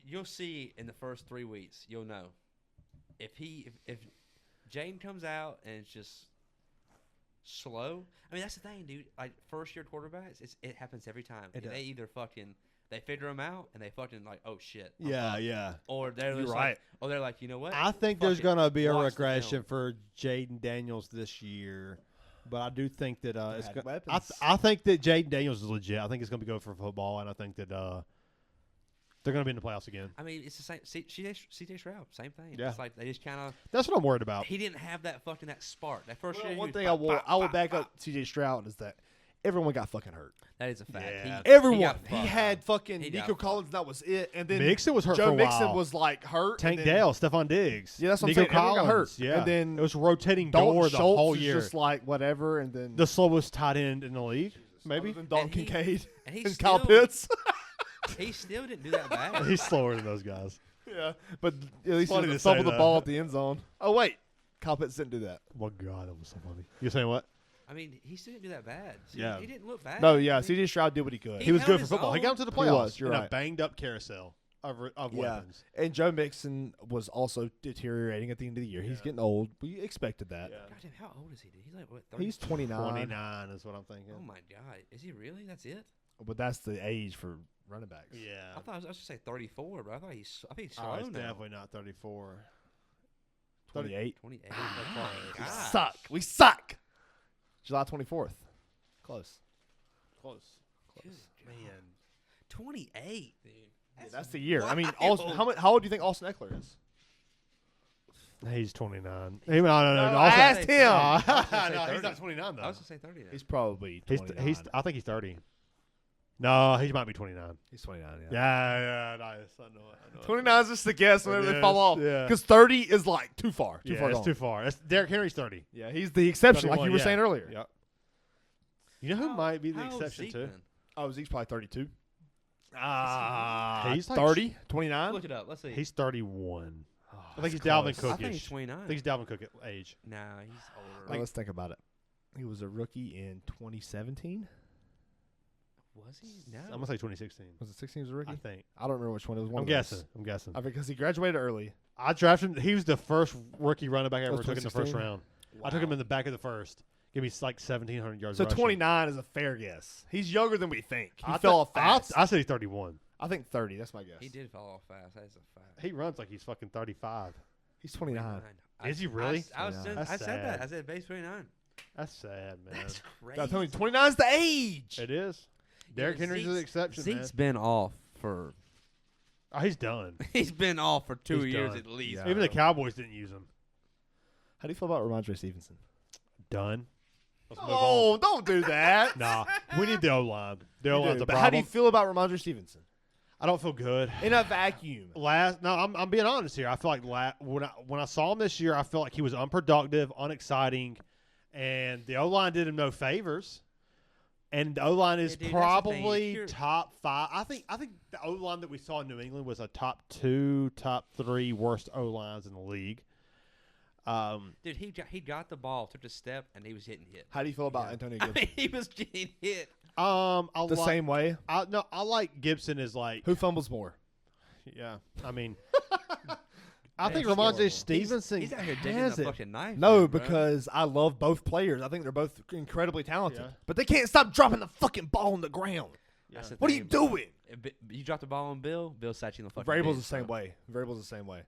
you'll see in the first 3 weeks. You'll know if Jaden comes out and it's just slow. I mean, that's the thing, dude. Like first year quarterbacks, it happens every time. It does. They either they figure them out and they fucking like, oh shit. I'm Yeah, fucked. yeah. Or they're You're just right. like, or they're like, you know what? I think Fuck there's it. going to be a Watch the regression film. for Jaden Daniels this year, but I do think that it's Had go- weapons. I think that Jaden Daniels is legit. I think it's going to be good for football, and I think that they're going to be in the playoffs again. I mean, it's the same. CJ Stroud, same thing. Yeah. It's like they just kind of. That's what I'm worried about. He didn't have that spark. That first Well, year. he one was thing pop, I pop, will pop, back pop. up CJ Stroud is that everyone got fucking hurt. That is a fact. Yeah. Everyone. got He fucked. had fucking He got Nico fucked. Collins. That was it. And then Mixon was hurt Joe for a Mixon while. was like hurt. Tank and then Dale, Stephon Diggs. Yeah, that's what I'm Nico saying. Everyone got Collins. hurt. Yeah. And then it was rotating Dalton door the Schultz whole is year. just like whatever. And then The slowest tight end in the league, maybe. other than Dalton And he- Kincaid and he and Kyle still- Pitts. He still didn't do that bad. He's slower than those guys. Yeah, but at least Funny he to fumbled say the that. ball at the end zone. Oh wait, Kyle Pitts didn't do that. Oh, God, that was so funny. You saying what? I mean, he still didn't do that bad. Yeah. He didn't look bad. No, yeah, I mean, CJ Stroud did what he could. He was held good for his football. He own. got him to the He playoffs was, you're in a right. banged-up carousel of Yeah. weapons. And Joe Mixon was also deteriorating at the end of the year. He's Yeah. getting old. We expected that. Goddamn, how old is he, dude? He's like what? 30? He's 29, 29 is what I'm thinking. Oh my god, is he really? That's it? but that's the age for running backs. Yeah. I thought I was gonna say 34, but I think he's slow Oh, he's now. definitely not 34. 28. 28. Oh, We God. suck. We suck. July 24th. Close. Close. Good Man. 28, dude. Yeah, that's the year. I mean, wild. how old do you think Austin Eckler is? He's 29. No. I asked him. No, was gonna say he's 30. not 29 though. I was gonna say 30. Now. He's probably He's 29. I think he's 30. No, he might be 29. He's 29, Yeah, nice. I know it. 29 is just a guess whenever It they fall off. is, yeah. Because 30 is like too far. Too Yeah, far it's gone. too far. That's Derrick Henry's 30. Yeah, he's the exception, like 31, you were yeah. saying earlier. Yep. You know who might be the How old's exception Zeke too? then? Oh, Zeke's probably 32. He's like 30, 29. Look it up. Let's see. He's 31. Oh, I think he's that's Dalvin close. Cook. I think he's Cookish. 29. I think he's Dalvin Cook age. Nah, he's older. Well, let's think about it. He was a rookie in 2017. Was he? No. I'm gonna say 2016. Was it 16 he was a rookie? I think. I don't remember which one. It was one I'm of those. guessing. Because he graduated early. I drafted him. He was the first rookie running back I ever was took in the first 2016? round. I took him in the back of the first. Give me like 1,700 yards. So rushing. 29 is a fair guess. He's younger than we think. He I fell thi- off fast. I said he's 31. I think 30. That's my guess. He did fall off fast. That's a fact. He runs like he's fucking 35. He's 29. Is he really? I Yeah. said That's that. sad. I said base 29. That's sad, man. That's I'm telling crazy. you, 29 is the age. It is. Derrick Henry's an exception, Zeke's man. been off for. Oh, he's done. He's been off for 2 He's years done. at least. Yeah. Even the Cowboys didn't use him. How do you feel about Ramondre Stevenson? Done. Let's move Oh, on. don't do that. Nah, we need the O-line. The You O-line's do, a but how do you problem. feel about Ramondre Stevenson? I don't feel good. In a vacuum. I'm being honest here. I feel like when I saw him this year, I felt like he was unproductive, unexciting, and the O-line did him no favors. And the O-line is Yeah, dude, that's the thing. If probably you're- top 5. I think the O-line that we saw in New England was a top 2, top 3 worst O-lines in the league. Dude, he got the ball, took a step, and he was hitting hit. How do you feel about Yeah. Antonio I Gibson? mean, he was getting hit. The same way. I like Gibson as like, Who fumbles more? yeah. I mean, I Man, think he's Ramondre horrible. Stevenson He's out here digging has the it. fucking knife. No, man, bro. because I love both players. I think they're both incredibly talented, Yeah. but they can't stop dropping the fucking ball on the ground. That's the What are you thing, bro. doing? You dropped the ball on Bill. Bill sat you in the fucking. Vrabel's the bench, same bro. way. Vrabel's the same way.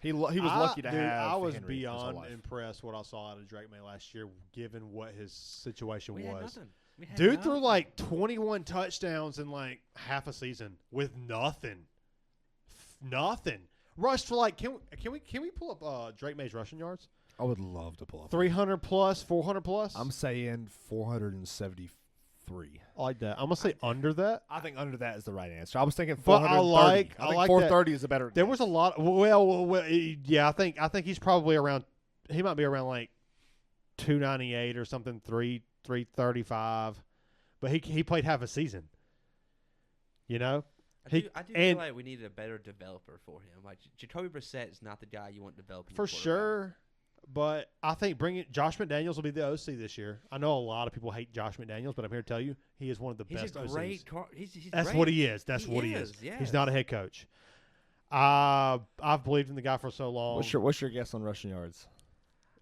He was lucky to dude, have. I was Henry his whole beyond life. impressed what I saw out of Drake May last year, given what his situation We had was. nothing. We had Dude threw nothing. like 21 touchdowns in like half a season with nothing. Nothing. Rushed for like can we pull up Drake May's rushing yards? I would love to pull up. 300 plus, 400 plus. I'm saying 473. I like that. I'm gonna say under that. I think under that is the right answer. I was thinking But 430. I think like 430 is a better. There was a lot. Well, yeah. I think he's probably around. He might be around like 298 or something. 335. But he played half a season. You know. I do and- feel like we needed a better developer for him. Like Jacoby Brissett is not the guy you want developing. For your quarterback. sure. But I think bringing Josh McDaniels will be the OC this year. I know a lot of people hate Josh McDaniels, but I'm here to tell you he is one of the He's best a OCs. great. He's That's great. what he is. That's He what he is. is, He's not a head coach. I've believed in the guy for so long. What's your guess on rushing yards?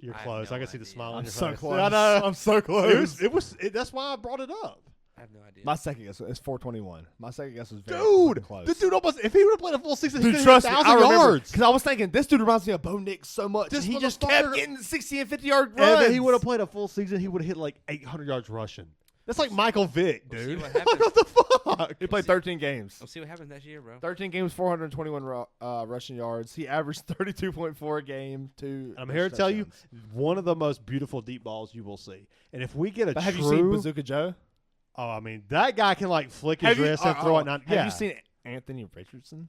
You're I have close. no I can see the idea. smile on I'm your so face. close. I know. I'm so close. That's why I brought it up. I have no idea. My second guess is 421. My second guess was very Dude, close. this dude almost, if he would have played a full season, he Dude, could trust have me, hit I 1,000 remember yards. because I was thinking this dude reminds me of Bo Nix so much. This and he just motherfucker- kept getting 60 and 50-yard And runs. if he would have played a full season, he would have hit like 800 yards rushing. That's like Michael Vick, We'll see dude. what Like, happens. what the fuck? He played 13 games. We'll see what happens next year, bro. 13 games, 421 rushing yards. He averaged 32.4 a game. I'm here to tell you, one of the most beautiful deep balls you will see. And if we get a But have true, you seen Bazooka Joe? oh, I mean, that guy can like flick his wrist and throw it. Have Yeah, you seen Anthony Richardson?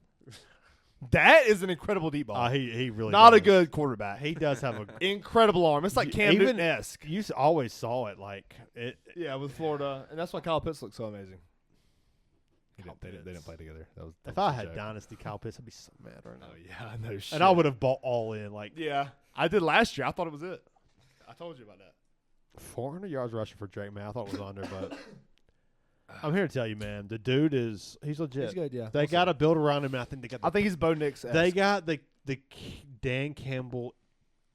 That is an incredible deep ball. he really Not a does. good quarterback. He does have a. Incredible arm. It's like Cam Even- Newton-esque. You always saw it like it. Yeah, with Florida. And that's why Kyle Pitts looks so amazing. Kyle They didn't Pitts. play together. That was If was I a had joke. Dynasty Kyle Pitts, I'd be so mad right now. Oh, yeah, I know shit. And I would have bought all in like Yeah, I did last year. I thought it was it. I told you about that. 400 yards rushing for Drake. Man, I thought it was under, but I'm here to tell you, man, the dude he's legit. He's good, yeah. They got to build around him. And I think they got. I think he's Bo Nix. they got the Dan Campbell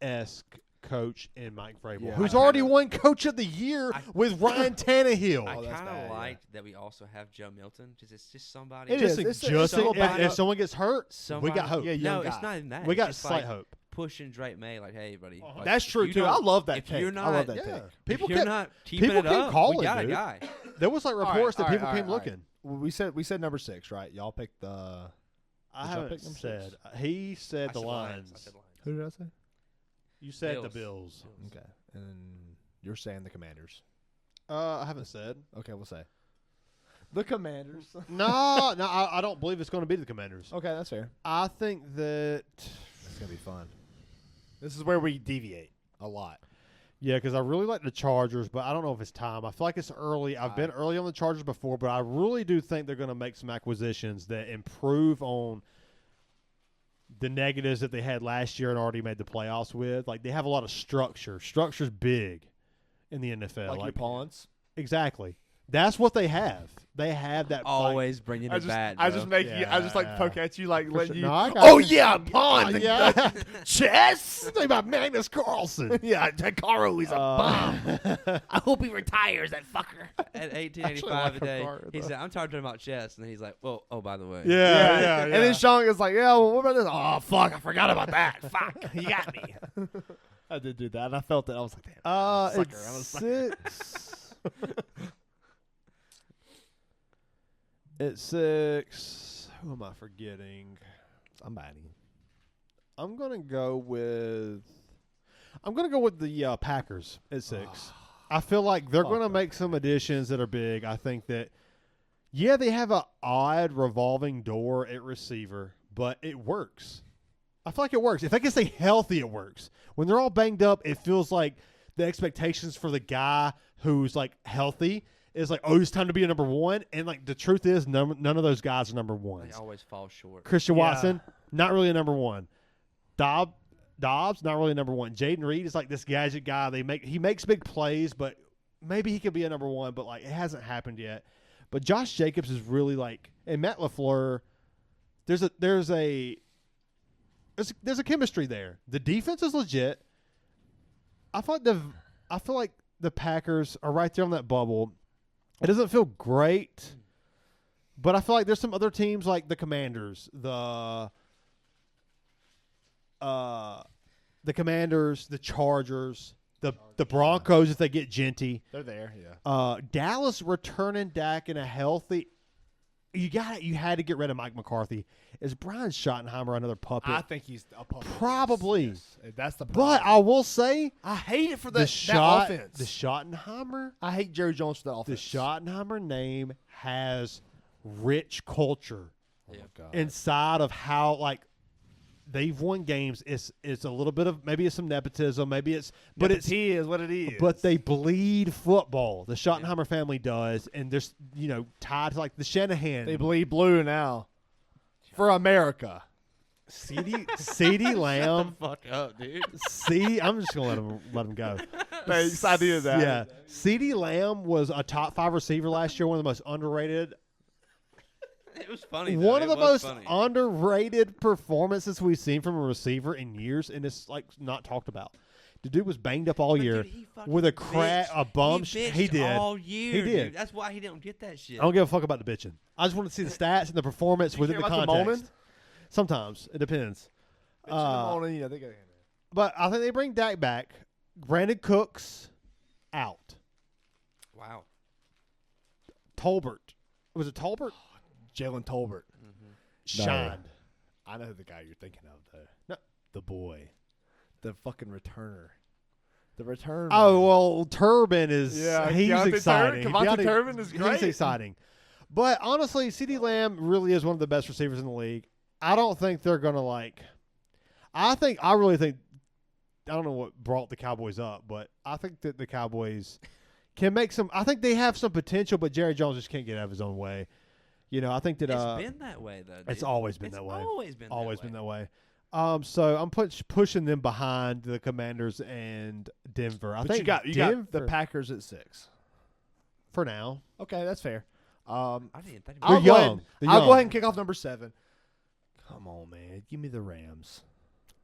esque coach in Mike Vrabel, Yeah, who's I already kinda- won Coach of the Year with Ryan Tannehill. I Oh, that's kind bad, of yeah. liked that we also have Joe Milton because it's just somebody. It just is. It's just a little if, backup. if someone gets hurt, Somebody, we got hope. Yeah, No, young it's guy. not even that. We It's got just slight like hope. pushing Drake May, like, hey, buddy. like, That's if true you too. I don't- love that if take. you're I love not- that Yeah, take. people if you're kept. not keeping people it kept up, calling, we got dude. a guy. There was like reports that people came all right. looking. Well, we said number 6, right? Y'all picked the. I Did y'all haven't pick number said. six? He said I the said Lions. I said Lions. Who did I say? You said the Bills. Bills. Okay, and you're saying the Commanders. I haven't said. Okay, we'll say the Commanders. No, I don't believe it's going to be the Commanders. Okay, that's fair. I think that. It's gonna be fun. This is where we deviate a lot. Yeah, because I really like the Chargers, but I don't know if it's time. I feel like it's early. I've been early on the Chargers before, but I really do think they're going to make some acquisitions that improve on the negatives that they had last year and already made the playoffs with. Like, they have a lot of structure. Structure's big in the NFL. Like your pawns. Exactly. That's what they have. They have that. Always bringing it back. I just make you. I just like Yeah. poke at you, like let sure. you. No, I got Oh you. yeah, pawn. Yeah. Chess. Think about Magnus Carlson. Yeah, Caro, he's a bomb. Uh, I hope he retires, that fucker. At Actually, 1885 like a day, Hokar, he though. said, "I'm talking about chess," and then he's like, "Well, oh, by the way, yeah. And then Sean is like, yeah, well, what about this? Oh, fuck, I forgot about that. Fuck, you got me. I did do that, and I felt it. I was like, damn. I'm a sucker. I'm a It's sucker. 6. It's 6. Who am I forgetting? Somebody. I'm gonna go with the Packers at 6. I feel like they're Fuck gonna the make some additions that are big. I think that they have an odd revolving door at receiver, but it works. I feel like it works. If they can stay healthy, it works. When they're all banged up, it feels like the expectations for the guy who's like healthy is like, oh, it's time to be a number one. And like the truth is, none of those guys are number They ones. always fall short. Christian Yeah. Watson, not really a number one. Dobbs, not really a number one. Jaden Reed is like this gadget guy. He makes big plays, but maybe he could be a number one, but like it hasn't happened yet. But Josh Jacobs is really like, and Matt LaFleur, there's a chemistry there. The defense is legit. I feel like the Packers are right there on that bubble. It doesn't feel great, but I feel like there's some other teams like the Commanders, the Commanders, the Chargers, the Broncos if they get Genty. They're there, yeah. Dallas returning Dak in a healthy. You had to get rid of Mike McCarthy. Is Brian Schottenheimer another puppet? I think he's a puppet. Probably. Yes. That's the problem. But I will say I hate it for the that offense. The Schottenheimer. I hate Jerry Jones for that The offense. Schottenheimer name has rich culture Oh, my God. inside of how like they've won games. It's a little bit of maybe it's some nepotism, maybe it's but it's is what it is. but they bleed football. The Schottenheimer family does, and there's tied to like the Shanahan. they bleed blue now for America. CeeDee Lamb. Fuck up, dude. I'm just gonna let him go. Thanks, I did that. Yeah, CeeDee Lamb was a top 5 receiver last year, one of the most underrated. It was funny. One of the most funny. underrated performances we've seen from a receiver in years, and it's like not talked about. The dude was banged up all But, year dude, he fucking with a bitched. bum. He He did. all year. He did. Dude. That's why he didn't get that shit. I don't give a fuck about the bitching. I just want to see the stats and the performance You within care the about the context. moment? Sometimes it depends. Bitch in the morning, you know, they got But I think they bring Dak back. Brandon Cooks out. Wow. Tolbert. Was it Tolbert? Jalen Tolbert. Shined. I know the guy you're thinking of, though. No. The boy. The fucking returner. The return. Oh, man. well, Turbin is Yeah, he's Keontae exciting. Keontae Turbin is He's great. exciting. But honestly, CeeDee Lamb really is one of the best receivers in the league. I don't think they're going to I really think I don't know what brought the Cowboys up, but I think that the Cowboys can make some I think they have some potential, but Jerry Jones just can't get out of his own way. I think that It's been that way, though. Dude. it's always been that way. Always been that way. So I'm pushing them behind the Commanders and Denver. I But think you got Denver the Packers at 6. for now. Okay, that's fair. I didn't think I'll They're go young. ahead- They're I'll young. go ahead and kick off number 7. Come on, man. Give me the Rams.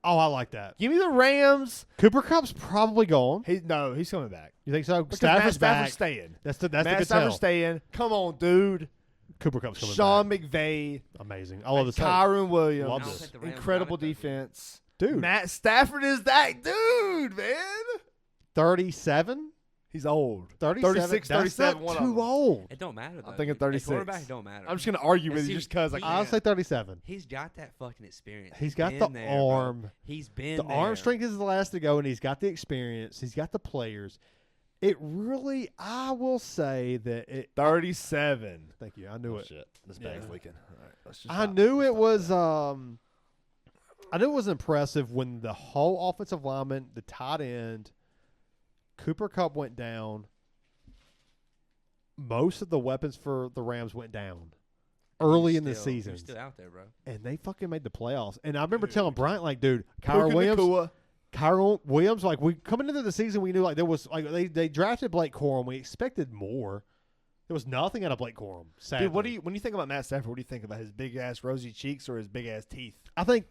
Oh, I like that. Give me the Rams. Cooper Kupp's probably gone. He's coming back. You think so? Because Stafford's back. Stafford's staying. That's the Matt good Stafford's tell. staying. Come on, dude. Cooper Kupp's coming Sean back. McVay. Amazing. I love this. Kyron Love Williams. this. think the Rams Incredible got it, though, dude. defense. Dude, Matt Stafford is that dude, man. 37? He's old. 37? 36, That's 37, not one of too them. old. It don't matter, though. I'm thinking dude. 36. At quarterback, it don't matter. I'm just going to argue And with see, you just because I he- can't. I'll say 37. He's got that fucking experience. He's got been the there, bro. arm. He's been The there. arm strength is the last to go, and he's got the experience. He's got the players. It really, I will say that it. 37. Thank you. I knew it. Shit. This Yeah. bag's leaking. All right, let's just I stop. knew Let's it stop was. that. I knew it was impressive when the whole offensive lineman, the tight end, Cooper Kupp went down. Most of the weapons for the Rams went down early He's in the still- season, He's still out there, bro. and they fucking made the playoffs. And I remember telling Bryant, like, dude, Kyron Puka Williams, Nacua. Kyron Williams, like, we coming into the season, we knew like there was like they drafted Blake Corum. We expected more. There was nothing out of Blake Corum. Sadly. Dude, when you think about Matt Stafford, what do you think about his big ass rosy cheeks or his big ass teeth? I think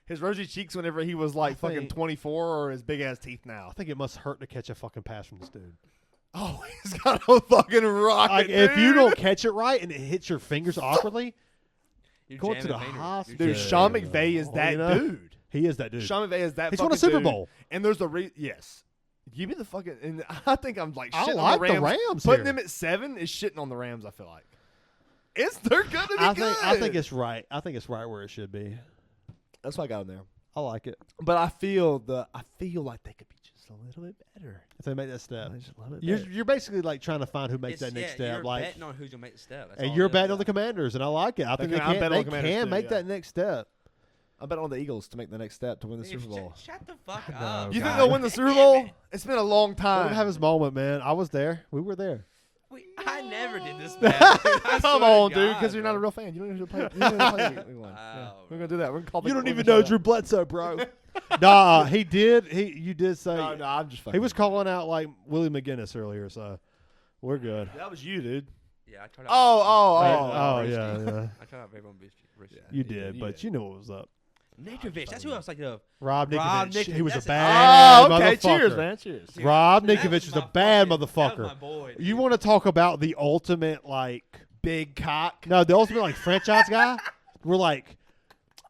His rosy cheeks whenever he was like fucking think- 24, or his big ass teeth now? I think it must hurt to catch a fucking pass from this dude. Oh, he's got a fucking rocket. Like, if you dude. don't catch it right and it hits your fingers awkwardly, You're go up to jamming the fingers. hospital. Dude, You're Sean jamming- McVay is that You know? dude. he is that dude. Sean McVay is that. He's fucking won a Super dude. Bowl. And there's yes. Give me the fucking. And I think I'm like I shitting like on the the Rams. Rams Putting here. them at 7 is shitting on the Rams. I feel like they're gonna be I good. think it's right. I think it's right where it should be. That's why I got them there. I like it. But I feel like they could be just a little bit better. If they make that step, Just a little bit you're better. you're basically like trying to find who makes It's- that next yeah, step. You're Like, betting on who's gonna make the step. That's and all you're it is. betting on the Commanders, and I like it. I think they I'm can. betting on They the Commanders can too, make yeah. that next step. I bet on the Eagles to make the next step to win the Dude, Super Bowl. Shut the fuck know, up. You think God. they'll win the Super Bowl? It's been a long Let time. him have his moment, man. I was there. We were there. I never did this bad. Dude. I Come swear on, to dude, God, because you're not a bro. real fan. You don't even play. You don't even play week one. Wow, We're gonna do that. We're gonna call. You don't we're even gonna know show Drew that. Bledsoe, bro. Nah, he did. You did say No, I'm just. he Fucking was calling out like Willie McGinnis earlier, so we're good. That was you, dude. Yeah, I tried. Oh, yeah. I tried out Avon Beach. You did, but you knew what was up. Nikovich. That's who I was like. Rob Nikovich. He was a that's- bad Oh, okay. motherfucker. Cheers, man. Cheers. Dude, Rob that Nikovich was a my bad fucking- motherfucker. That was my boy. You want to talk about the ultimate like Big cock. no, the ultimate like franchise guy? We're like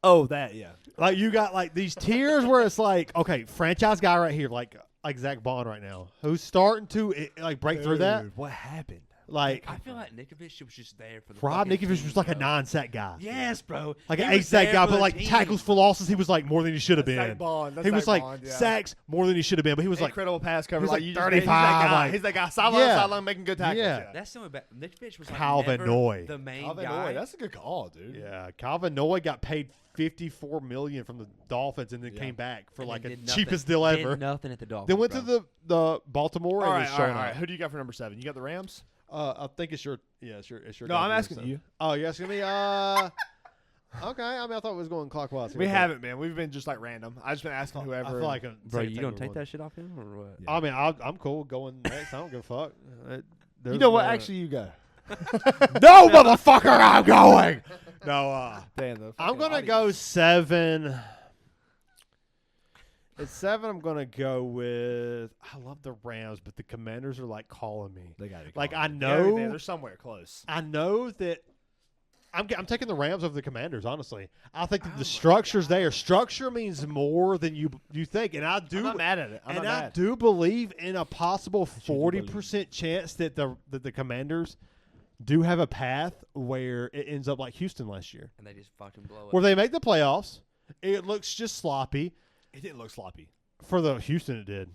Oh, that yeah. you got like these tiers where it's like, okay, franchise guy right here, like Zach Bond right now, who's starting to like break through that. Dude, what happened? Like I feel like Nikovich was just there for the Rob fucking Nikovich team, was like a bro. 9-sack guy. Yes, bro. Like He an was 8-sack there guy, for but the like team. tackles for losses, he was like more than he should have That's been. Zach Bond. That's He was Zach like Bond, yeah. sacks more than he should have been, but he was like Incredible pass cover. he was Like like you just, 35, He's that guy. like- He's that guy. Sideline, Yeah. sideline, making good tackles. Yeah. Yeah. That's the only bad. Nikovich was like Calvin never Noy. the main Calvin guy. Noy, that's a good call, dude. yeah, Calvin Noy got paid $54 million from the Dolphins and then Yeah. came back for And like then a did nothing. cheapest deal Did ever. nothing at the Dolphins. Then went bro. to the Baltimore All and right, is all showing right, all right. up. Who do you got for number 7? You got the Rams? I think it's your it's your No, guy I'm for asking yourself. you. Oh, you're asking me? Okay. I mean, I thought it was going clockwise. here, We but- haven't been. We've been just like random. I just been asking whoever. I feel like Bro, you don't take that shit off him or what? Yeah. I mean, I'm cool going next. I don't give a fuck. You know what? Actually, you go. no, motherfucker, I'm going. No, Damn, the I'm fucking gonna audience. go 7. At 7, I'm gonna go with. I love the Rams, but the Commanders are like calling me. They got it. Like, I Yeah, know- they're somewhere close. I know that. I'm taking the Rams over the Commanders. Honestly, I think that Oh the my structure's God. there. Structure means more than you think, and I I'm do. not mad at it. I'm And not I mad. do believe in a possible you believe. 40% chance that the Commanders do have a path where it ends up like Houston last year, And they just fucking blow it. where they make the playoffs. It looks just sloppy It didn't look sloppy. for the Houston. It did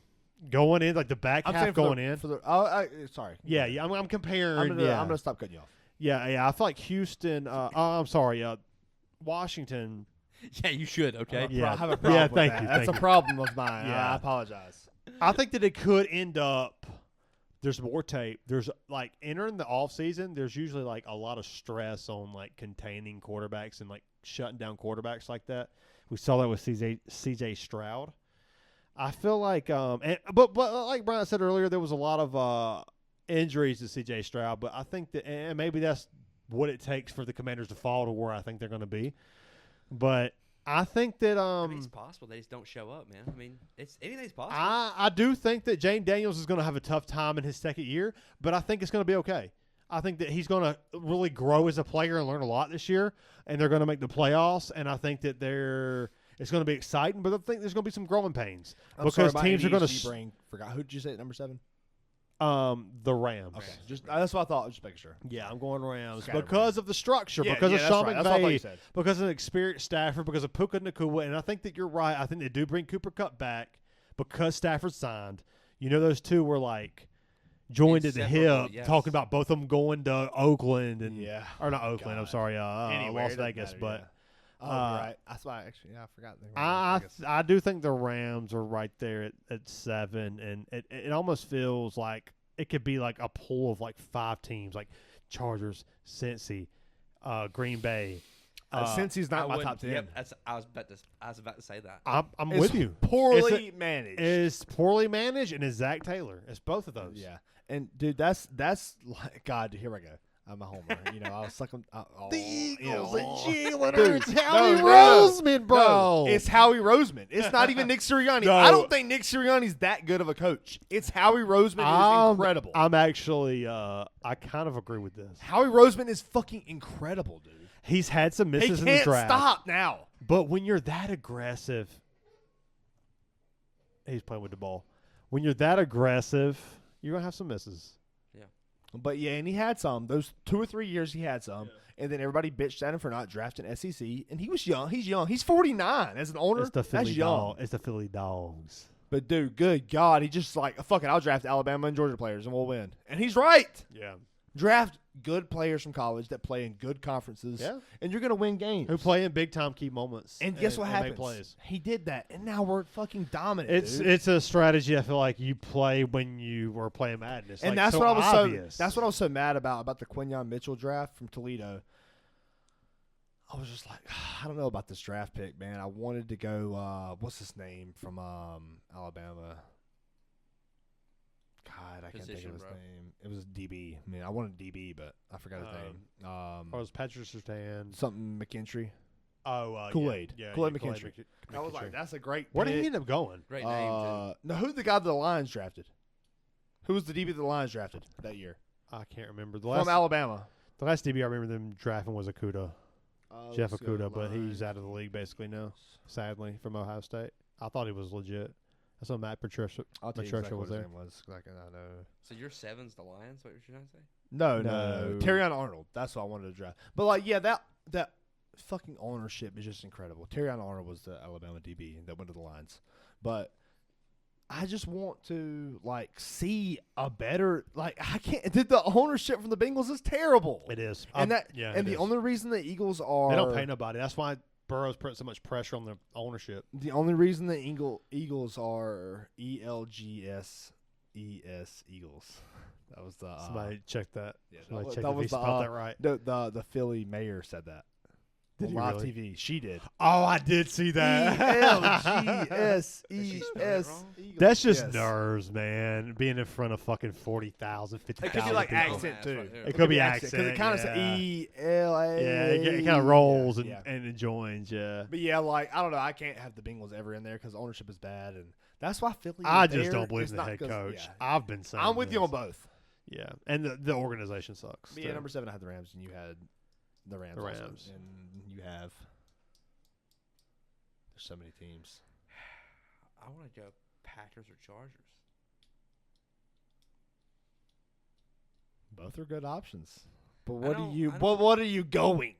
going in like the back I'm half saying for going the, in. For the, oh, sorry. Yeah, I'm comparing. I'm yeah, gonna stop cutting you off. yeah. I feel like Houston. I'm sorry. Washington. Yeah, you should. Okay. Yeah. I have a problem. Yeah, with thank that. you, That's thank a you. problem of mine. Yeah. I apologize. I think that it could end up. There's more tape. There's like entering the off season. There's usually like a lot of stress on like containing quarterbacks and like shutting down quarterbacks like that. We saw that with CJ Stroud. I feel like, but like Brian said earlier, there was a lot of injuries to CJ Stroud. But I think that, and maybe that's what it takes for the Commanders to fall to where I think they're going to be. But I think that I mean, it's possible they just don't show up, man. I mean, it's anything's possible. I do think that Jane Daniels is going to have a tough time in his second year, but I think it's going to be okay. I think that he's going to really grow as a player and learn a lot this year, and they're going to make the playoffs. And I think that it's going to be exciting, but I think there's going to be some growing pains because teams are going to. brain forgot. Who did you say at number 7? The Rams. Okay, just that's what I thought. Just making sure. Yeah, I'm going Rams Scatterbrain. because of the structure, Yeah, because yeah, of that's Sean right. That's what I thought you McVay, said. because of an experienced Stafford, because of Puka Nacua, and I think that you're right. I think they do bring Cooper Kupp back because Stafford signed. You know, those two were like joined at the Inseparable, hip, yes. talking about both of them going to Oakland and Yeah. or not Oakland. I'm God. sorry, Anywhere, Las it doesn't Vegas. matter, But yeah. Oh, you're right. That's why I forgot. They were in I Vegas. I do think the Rams are right there at 7, and it almost feels like it could be like a pool of like 5 teams, like Chargers, Cincy, Green Bay. Since he's not I my wouldn't- top 10, Yep, I was about to say that. I'm It's with you. Poorly managed. It's poorly managed, and it's Zach Taylor. It's both of those. Yeah, and dude, that's like God. Here I go. I'm a homer. You know, I'll suck him. The Eagles and Dude, Jalen Hurts, no, Howie no, Roseman, bro. No, it's Howie Roseman. It's not even Nick Sirianni. No. I don't think Nick Sirianni's that good of a coach. It's Howie Roseman. Who's incredible. I'm actually, I kind of agree with this. Howie Roseman is fucking incredible, dude. He's had some He misses in the can't draft. stop now. But when you're that aggressive, he's playing with the ball. When you're that aggressive, you're going to have some misses. But yeah, and he had some. Those 2 or 3 years he had some. And then everybody bitched at him for not drafting SEC. And he was young. He's young. He's 49 as an owner. It's the Philly That's young. dog. It's the Philly Dogs. But dude, good God, he just like fuck it. I'll draft Alabama and Georgia players and we'll win. And he's right. Yeah. Draft good players from college that play in good conferences, and you're going to win games. Who play in big time key moments. And guess what make happens? Plays. He did that, and now we're fucking dominant. It's a strategy I feel like you play when you were playing Madden. It's and like that's so what I was obvious. that's what I was so mad about the Quinyon Mitchell draft from Toledo. I was just like, I don't know about this draft pick, man. I wanted to go. What's his name from Alabama? God, I can't think of his name. It was DB. I mean, I wanted DB, but I forgot his name. It was Patrick Surtain. Something McKinstry. Kool-Aid. Kool-Aid McKinstry. I was like, that's a great Where pick. did he end up going? Great name, No, who's the guy that the Lions drafted? Who was the DB that the Lions drafted that year? I can't remember. From Alabama. The last DB I remember them drafting was Akuda. Jeff Akuda, but he's out of the league basically now, sadly, from Ohio State. I thought he was legit. I saw Matt Patricia. I'll tell you exactly was what there. his name was. I know. So your 7's the Lions? What you're trying to say? No. Terrion Arnold. That's what I wanted to draft. But like, yeah, that fucking ownership is just incredible. Terrion Arnold was the Alabama DB that went to the Lions. But I just want to like see a better I can't. The ownership from the Bengals is terrible. It is, and the only reason the Eagles are they don't pay nobody. That's why Burrow's putting so much pressure on the ownership. The only reason the Eagles are ELGS Eagles. That was the somebody check that. Yeah, somebody check that if was he spelled that right. The Philly mayor said that. Did on he live really? TV. She did. Oh, I did see that. ELGSES. That's just nerves, man. Being in front of fucking 40,000, 50,000 It could be like people. accent too. It could be accent. Because it kind of says ELA. Yeah, it kind of rolls and it joins. Yeah. But yeah, like I don't know. I can't have the Bengals ever in there because ownership is bad, and that's why Philly. I just don't believe in the head coach. Yeah. I've been saying. I'm with you on both. Yeah, and the organization sucks. But yeah, number 7 I had the Rams, and you had the Rams. Also. And you have. There's so many teams. I want to go Packers or Chargers. Both are good options. But what are you going?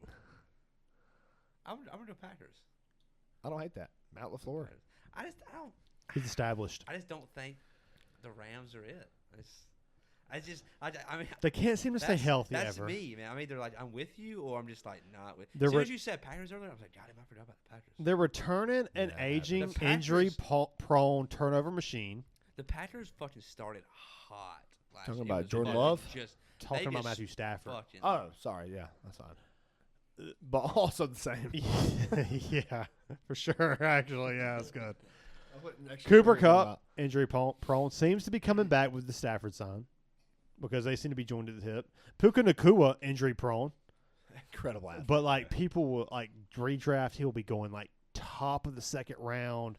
I'm gonna go Packers. I don't hate that. Matt LaFleur. I don't. He's established. I just don't think the Rams are it. I mean, they can't seem to stay healthy that's ever. That's me, man. I'm either like I'm with you or I'm just like not with. As soon as you said Packers earlier, I was like, God, I forgot about the Packers. They're returning an aging, injury-prone turnover machine. The Packers fucking started hot last year. Talking about Jordan Love? Talking about Matthew Stafford. Oh, sorry. Yeah, that's fine. But also the same. Yeah, for sure. Actually, yeah, that's good. Cooper Kupp, injury-prone, seems to be coming back with the Stafford sign. Because they seem to be joined at the hip. Puka Nacua, injury prone. Incredible athlete. But like people will like redraft, he'll be going like top of the second round.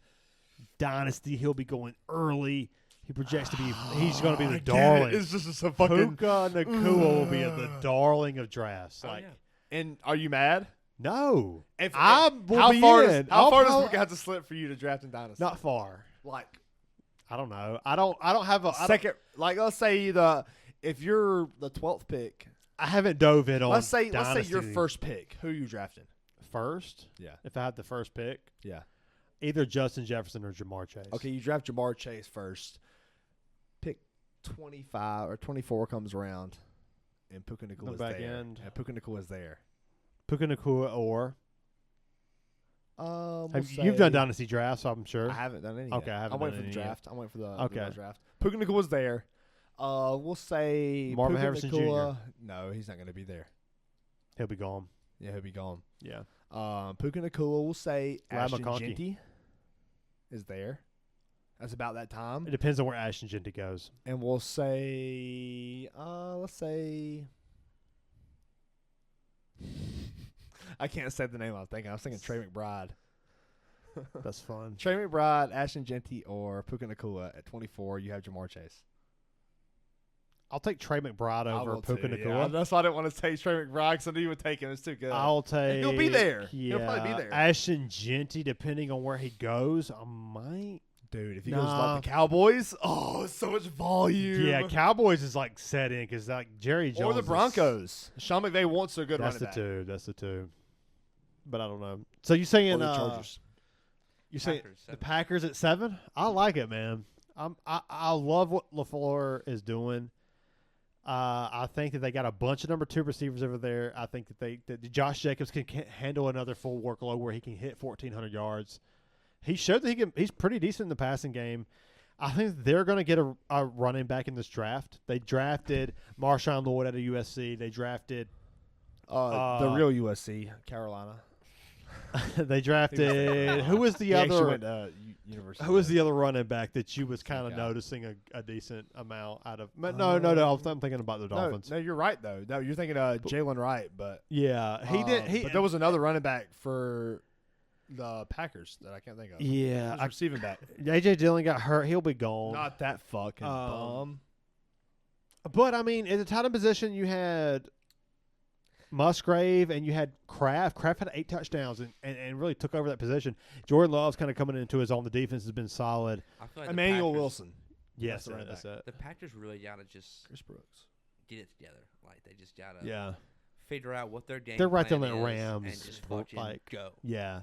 Dynasty, he'll be going early. He projects to be he's gonna be the darling. It's just a fucking Puka Nacua will be the darling of drafts. Like And are you mad? No. How far does Puka have to slip for you to draft in Dynasty? Not far. Like I don't know. I don't have a second let's say if you're the 12th pick, I haven't dove in on. Let's say your first pick. Who are you drafting? First? Yeah. If I had the first pick? Yeah. Either Justin Jefferson or Jamar Chase. Okay, you draft Jamar Chase first. Pick 25 or 24 comes around, and Puka Nacua is there. And Puka Nacua is there. Puka Nacua or? You've done dynasty drafts, I'm sure. I haven't done any. Okay, I haven't. I'm waiting done for the any draft. yet. I'm waiting for the draft. Puka Nacua's there. We'll say Marvin Puka Harrison Nacua, Jr. No, he's not going to be there. He'll be gone. Yeah, he'll be gone. Yeah. Puka Nacua, we'll say Ashton McConkey Genty is there. That's about that time. It depends on where Ashton Genty goes. And we'll say, let's say, I can't say the name I was thinking. I was thinking Trey McBride. That's fun. Trey McBride, Ashton Genty, or Puka Nacua at 24. You have Jamar Chase. I'll take Trey McBride over Puka Nacua. Yeah. That's why I didn't want to take Trey McBride because I knew you would take him. It's too good. I'll take. And he'll be there. Yeah, he'll probably be there. Ashton Genty, depending on where he goes, I might. Dude, if he goes like the Cowboys, so much volume. Yeah, Cowboys is like set in because like Jerry Jones. Or the Broncos. Sean McVay wants a good running back. That's the two. But I don't know. So you saying the Chargers? You say the Packers at 7? I like it, man. I love what LaFleur is doing. I think that they got a bunch of number 2 receivers over there. I think that Josh Jacobs can handle another full workload where he can hit 1,400 yards. He showed that he's pretty decent in the passing game. I think they're going to get a running back in this draft. They drafted Marshawn Lloyd out of USC. They drafted the real USC, Carolina. they drafted who was the He actually other went to University. who was the other running back that you was kind of noticing a decent amount out of? No. I'm thinking about the Dolphins. No, you're right though. No, you're thinking Jalen Wright, but Yeah, he did. But there was another running back for the Packers that I can't think of. Yeah, He was receiving back. AJ Dillon got hurt. He'll be gone. Not that fucking bum. But I mean, in the tight end position, you had Musgrave and you had Kraft. Kraft had 8 touchdowns and really took over that position. Jordan Love's kind of coming into his own. The defense has been solid. I feel like Emmanuel Wilson. Yes, that's it. The Packers really gotta just Chris Brooks. get it together. Like they just gotta Yeah, figure out what their game. they're right there plan on that is Rams. and just fucking like go. Yeah,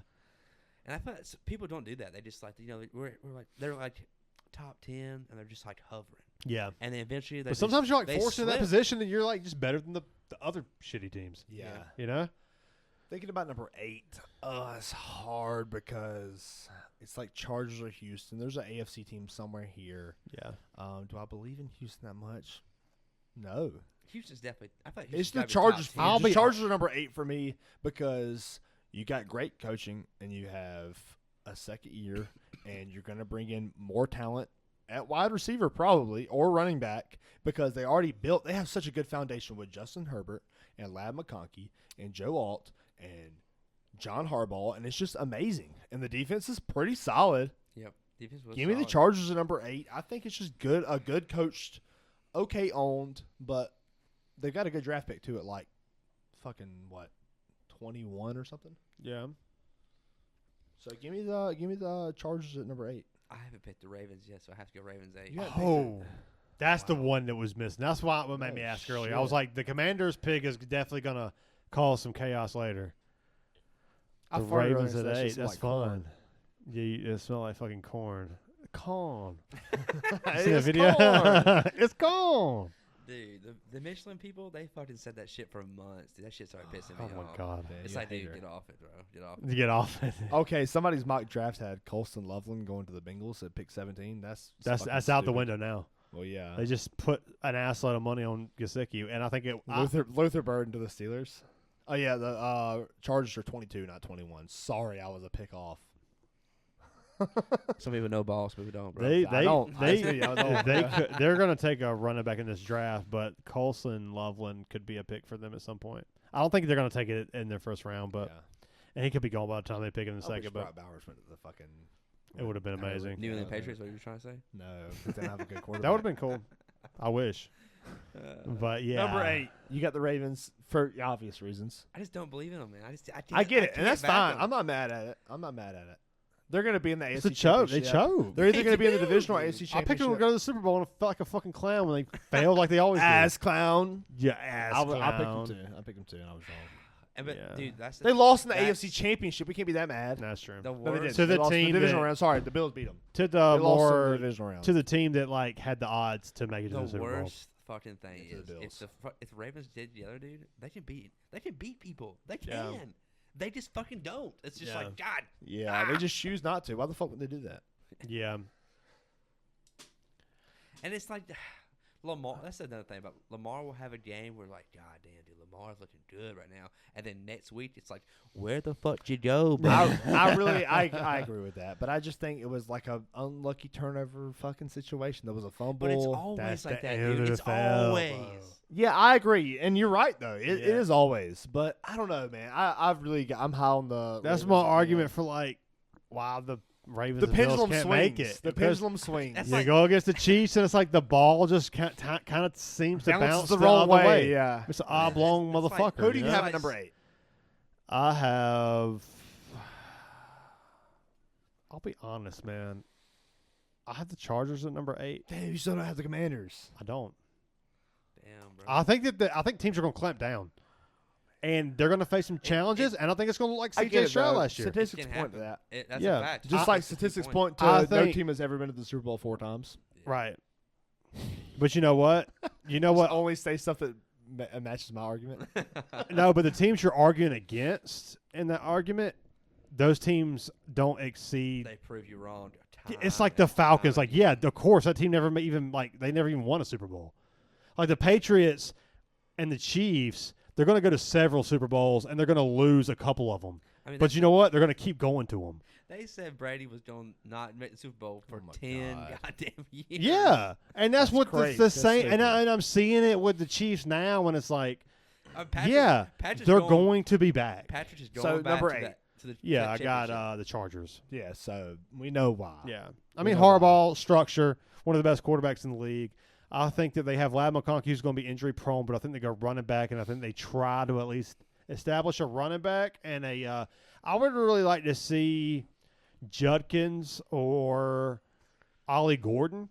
And I feel like people don't do that. They just like we're like they're like top 10 and they're just like hovering. yeah. And then eventually they But sometimes you're like they forced in that slip. position, and you're like just better than the other shitty teams. Yeah. You know? Thinking about number 8, it's hard because it's like Chargers or Houston. There's an AFC team somewhere here. Yeah. Do I believe in Houston that much? No. Houston's definitely. I thought It's Houston's the gotta be Chargers. top 10. The Chargers are number 8 for me because you got great coaching and you have a second year and you're going to bring in more talent at wide receiver probably or running back because they have such a good foundation with Justin Herbert and Ladd McConkey and Joe Alt and John Harbaugh, and it's just amazing. And the defense is pretty solid. Yep. Defense was Give me the solid. Chargers at number 8. I think it's just a good coached, okay owned, but they got a good draft pick too at like fucking 21 or something. Yeah. So give me the Chargers at number 8. I haven't picked the Ravens yet, so I have to go Ravens 8. You had- Oh, that's the Wow. one that was missing. That's what made me Oh, ask earlier. I was shit. like, the Commander's pick is definitely going to cause some chaos later. I The farted earlier, Ravens so at that 8. shit smelled That's like fun. corn. Yeah, it smelled like fucking corn. Corn. It See that is video? corn. It's corn. Dude, the Michelin people, they fucking said that shit for months. Dude, that shit started pissing me Oh, off. my God. Man, It's you like, dude, hater. get off it, bro. Get off To get off it. Okay, somebody's mock draft had Colston Loveland going to the Bengals at pick 17. That's That's fucking out the stupid. window now. Well, yeah. They just put an assload of money on Gesicki, and I think it. Luther Burden to the Steelers. Oh yeah, the Chargers are 22, not 21. Sorry, I was a pick off. Some people know ball, some people don't, bro. I don't. Honestly, I don't. they're going to take a running back in this draft, but Colson Loveland could be a pick for them at some point. I don't think they're going to take it in their first round, but and he could be gone by the time they pick it in the I wish second. But Brock Bowers went to the fucking. it would have been amazing. New England Patriots, what you were trying to say? No, because they don't have a good quarterback. That would have been cool. I wish, but yeah. Number 8, you got the Ravens for obvious reasons. I just don't believe in them, man. I get it, and can't that's back fine. 'em. I'm not mad at it. They're going to be in the It's AFC a choke. They Championship. choke. They're either going to be in the do, divisional or dude. AFC I Championship. picked them to go to the Super Bowl and felt like a fucking clown when they failed, like they always Ass clown. do. Yeah, ass I clown. picked them too, and I was wrong. But, Yeah. dude, that's They lost in the that's AFC Championship. We can't be that mad. That's true. the No, they worst. didn't. To They the lost in team the divisional that- round. Sorry, the Bills beat them. To They the lost in the more divisional round. to the team that like had the odds to make it to the The Super Bowl. worst fucking thing Yeah, to the is Bills. if the Ravens did the other dude, they can beat people. They can. Yeah. They just fucking don't. It's just Yeah. like God. Yeah, they just choose not to. Why the fuck would they do that? Yeah. And it's like Lamar. That's another thing about Lamar will have a game where like, God damn, dude, Lamar's looking good right now. And then next week it's like, where the fuck did you go, bro? I agree with that, but I just think it was like a unlucky turnover fucking situation. There was a fumble. But it's always That's like the that, dude. It's NFL, always. bro. Yeah, I agree, and you're right though. It Yeah. is always, but I don't know, man. I'm high on the. That's Ravens my again. argument for like why the Ravens The and Bills pendulum can't swings. make it. The Because pendulum swings. That's you like- go against the Chiefs and it's like the ball just kind of seems to Bounces bounce the the wrong other way. way. Yeah. It's an oblong it's like- motherfucker. Who do you know? have Nice. at number 8? I have. I'll be honest, man. I have the Chargers at number 8. Damn, you still don't have the Commanders. I don't. Damn, bro. I think I think teams are going to clamp down, and they're going to face some challenges. And I think it's going to look like I get C.J. it, Stroud bro. last year. Statistics It can point to happen. that. That's Yeah. a fact. Just I- like statistics point to I no think- team has ever been to the Super Bowl 4 times. Right. But you know what? You know what? Only say stuff that matches my argument. No, but the teams you're arguing against in that argument, those teams don't exceed. They prove you wrong. It's like the Falcons. Like, yeah, of course, that team never even they never even won a Super Bowl. Like the Patriots and the Chiefs, they're going to go to several Super Bowls and they're going to lose a couple of them. I mean, But you know what? They're going to keep going to them. They said Brady was going to not make the Super Bowl for my 10 God. goddamn years. Yeah, and that's what crazy. the That's same. And, stupid. I'm seeing it with the Chiefs now, when it's like, Patrick's they're going to be back. Patrick is So, going back number to 8. to the Yeah, that I got championship. the Chargers. Yeah, so we know why. Yeah, I We mean know why. Harbaugh, structure, one of the best quarterbacks in the league. I think that they have Lad McConkey, who's going to be injury prone, but I think they go running back, and I think they try to at least establish a running back and a. I would really like to see Judkins or Ollie Gordon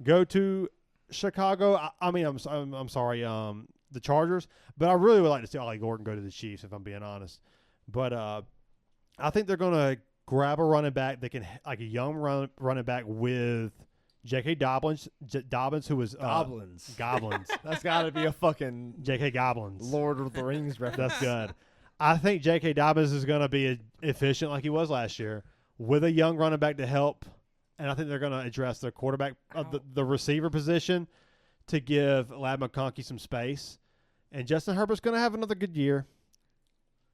go to Chicago. I mean, I'm sorry, the Chargers, but I really would like to see Ollie Gordon go to the Chiefs, if I'm being honest. But I think they're going to grab a running back that can, like a young running back with J.K. Dobbins, who was Goblins. Goblins. That's got to be a fucking J.K. Goblins. Lord of the Rings reference. That's good. I think J.K. Dobbins is going to be efficient like he was last year with a young running back to help, and I think they're going to address their quarterback, the receiver position, to give Lad McConkey some space. And Justin Herbert's going to have another good year.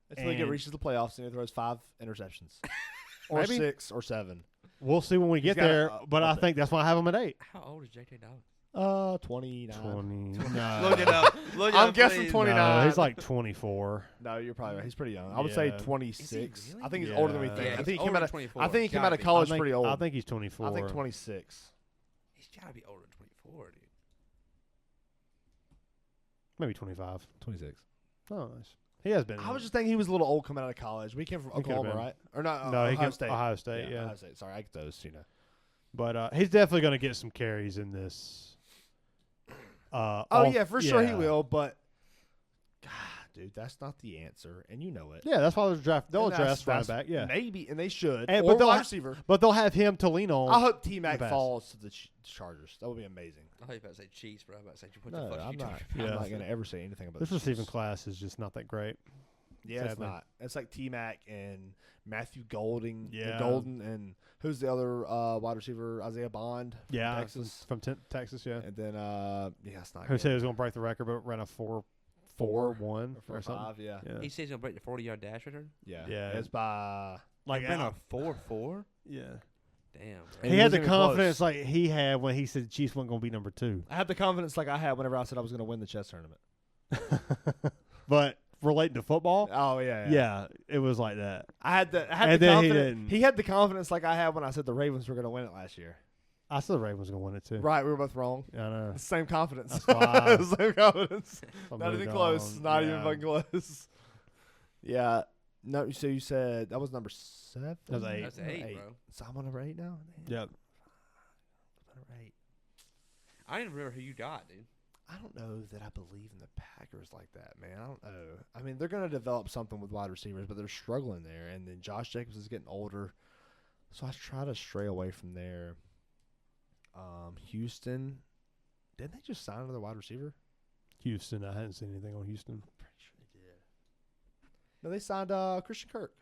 Until he And- reaches the playoffs and he throws 5 interceptions. Or Maybe. 6 or 7. We'll see when we get gotta there, but I up it. think that's why I have him at 8. How old is J.K. Dobbins? 29. No. Look it up. Look it I'm up, guessing please. 29. No, he's like 24. No, you're probably right. He's pretty young. I would say Yeah. 26. Is he really? I think he's Yeah. older than we Yeah, think. I he's think he older came out than of 24. I think he came out Gotta of be. college I think, pretty old. I think he's 24. I think 26. He's got to be older than 24, dude. Maybe 25. 26. Oh, nice. He has been. I was just thinking he was a little old coming out of college. We came from He could've Oklahoma, been. right? Or not? No, he Ohio came State. Ohio State, yeah. Ohio State. Sorry, I get those. But he's definitely going to get some carries in this. Yeah, for sure he will. But God, dude, that's not the answer, and you know it. Yeah, that's why they'll And draft running that's back. Yeah, maybe, and they should. And- or but they'll wide ha- receiver. but they'll have him to lean on. I hope T-Mac the pass. falls to the Chargers. That would be amazing. I thought you were about to say Chiefs, bro. I'm about to say, what No, the fuck are I'm you not. talking Yeah. I'm about? not going to ever say anything about This the receiving Chiefs. class is just not that great. Yeah, it's sadly. not. It's like T-Mac and Matthew Golden. Yeah. Golden and who's the other wide receiver? Isaiah Bond. From Yeah, Texas. from Texas. Yeah, And then it's not who good. said he was going to break the record, but ran a 4.41 Or or something. 5, yeah. Yeah, He says he's going to break the 40-yard dash return? Yeah. Yeah. It's by like Ran a 4.4? yeah. Damn, bro. And He he had the wasn't even close. confidence like he had when he said the Chiefs weren't going to be number 2. I had the confidence like I had whenever I said I was going to win the chess tournament. But relating to football, Oh yeah. yeah, it was like that. I had the And the then he confidence. didn't. He had the confidence like I had when I said the Ravens were going to win it last year. I said the Ravens was going to win it too. Right, we were both wrong. I know. Same confidence. That's why. Same confidence. I Not moved even close. on. Not Yeah. even fucking close. Yeah. No, so you said that was number 7? That was 8. That's 8, bro. So I'm on number 8 now? Yep. Number 8. I didn't remember who you got, dude. I don't know that I believe in the Packers like that, man. I don't know. I mean, they're going to develop something with wide receivers, but they're struggling there. And then Josh Jacobs is getting older. So I try to stray away from there. Houston. Didn't they just sign another wide receiver? Houston. I hadn't seen anything on Houston. Pretty sure they did. No, they signed Christian Kirk.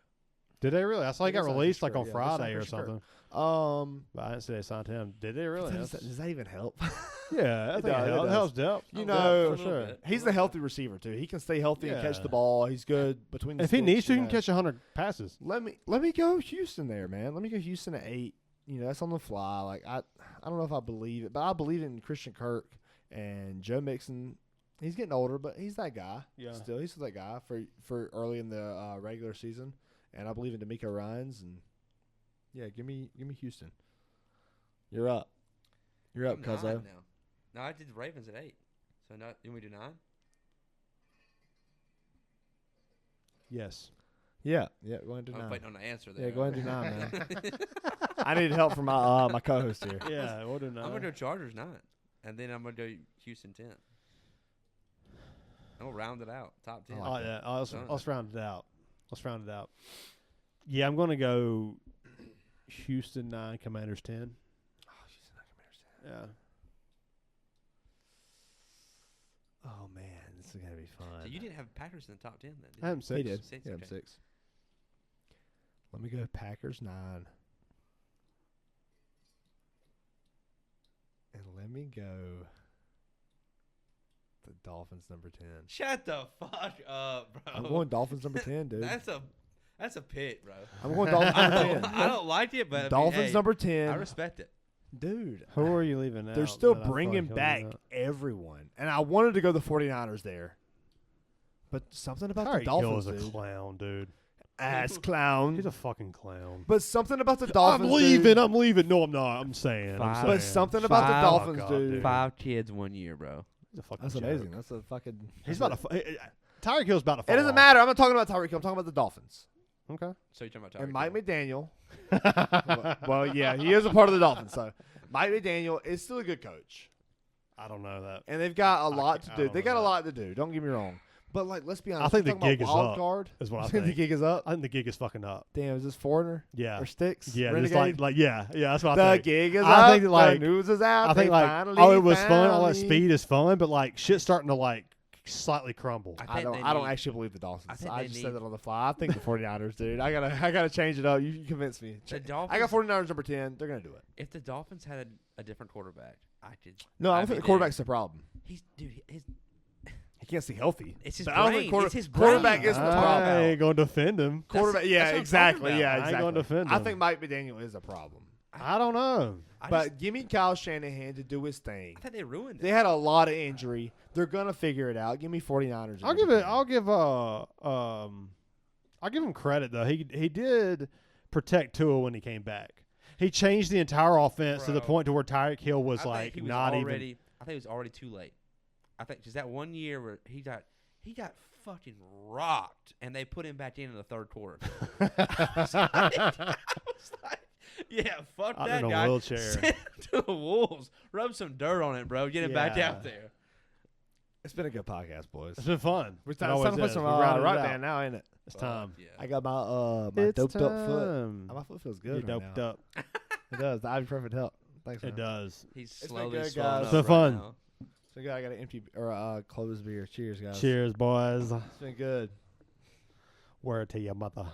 Did they really? I saw he They got signed released Christian like on Kirk. Yeah, they signed Friday or Christian Kirk. something. But I didn't see they signed him. Did they really? Does that even help? Yeah, I It think does, it it does. helps depth. You Oh, know, a for little sure. bit. He's a healthy receiver too. He can stay healthy and catch Yeah. the ball. He's good between the If he sticks, needs to, he you can know. catch 100 passes. Let me go Houston there, man. Let me go Houston at 8. You know, that's on the fly. Like I don't know if I believe it, but I believe in Christian Kirk and Joe Mixon. He's getting older, but he's that guy. Yeah. Still, he's that guy for early in the regular season. And I believe in D'Amico Ryans and yeah, give me Houston. You're up. You're up, I'm 9 Cuzzo. now. No, I did the Ravens at 8. So now, you want me to do 9? Yes. Yeah, go ahead and do I was 9. waiting on the answer there. Yeah, go ahead and do 9, man. I need help from my co-host here. Yeah, we'll do I'm going to do Chargers 9. And then I'm going to do Houston 10. And we'll round it out. Top 10. I like yeah. Done. Let's round it out. Yeah, I'm going to go Houston 9, Commanders 10. Oh, Houston, Yeah. Oh man, this is gonna be fun. So you didn't have Packers in the top 10 then, did I you? am six. He did. Six, Yeah, I'm okay. 6. Let me go Packers 9. And let me go the Dolphins number 10. Shut the fuck up, bro. I'm going Dolphins number 10, dude. That's a pit, bro. I'm going Dolphins number 10. I don't like it, but Dolphins I mean, hey, number 10. I respect it. Dude, Who are you leaving out? they're still that I feel bringing like back you'll leave everyone. And I wanted to go the 49ers there. But something out? about Tyreek the Dolphins, Hill is a dude. clown, dude. Ass clown. He's a fucking clown. But something about the Dolphins, I'm leaving. dude. I'm leaving. No, I'm not. I'm saying. Five. But something about the Five. Dolphins, Oh, God, dude. dude. 5 kids 1 year, bro. He's a fucking That's joke. amazing. That's a fucking. He's about to. Tyreek Hill's about to. It Fall doesn't off. matter. I'm not talking about Tyreek Hill. I'm talking about the Dolphins. Okay. So you're talking about Tyreek And Mike Hill. McDaniel. well, yeah, he is a part of the Dolphins. So Mike McDaniel is still a good coach, I don't know that. and they've got a lot to I do. don't They know got a that. lot to do. Don't get me wrong. But like, let's be honest. I think we're the talking gig about is wild up, card. is what I You think the think. gig is up. I think the gig is fucking up. Damn, is this Foreigner Yeah. or Sticks? Yeah. Just Renegade? yeah. That's what The I think. gig is I up. think, like- the news is out. I think They like, finally, it was fun. All that finally- speed is fun, but like shit's starting to like slightly crumble. I think they don't need- actually believe the Dolphins. I think I they just need- said that on the fly. I think the 49ers, dude. I gotta change it up. You convinced me. The I Dolphins, got 49ers number 10. They're gonna do it. if the Dolphins had a different quarterback, I could. No, I I'd don't think be the quarterback's the problem. He's dude. He can't stay healthy. It's his But I don't brain. think quarter- It's his quarterback brain. isn't the I problem. ain't gonna defend him. Quarterback, that's yeah, what I'm talking exactly, about. yeah, I ain't exactly. gonna defend I him. think Mike McDaniel is a problem. I don't know. But give me Kyle Shanahan to do his thing. I thought they ruined They it. had a lot of injury. They're gonna figure it out. Give me 49ers. I'll give it. I'll give him credit though. He did protect Tua when he came back. He changed the entire offense to the Bro. point to where Tyreek Hill was I think like he was not already, even. I think it was already too late. I think just that 1 year where he got fucking rocked, and they put him back in the third quarter. I was like, yeah, fuck Out that in a guy. wheelchair. Send him to the Wolves. Rub some dirt on it, bro. Get him back Yeah. out there. It's been a good podcast, boys. It's been fun. We're It time always to put is. some We rounded it right out. band now, ain't it? It's time. Yeah. I got my It's doped up foot. time. My foot feels You're good right doped now. up. It does. The ibuprofen help. Thanks, It man. does. He's been slowly good, swelling guys. up It's been right fun. now. So good. I got an empty or closed beer. Cheers, guys. Cheers, boys. It's been good. Word to your mother.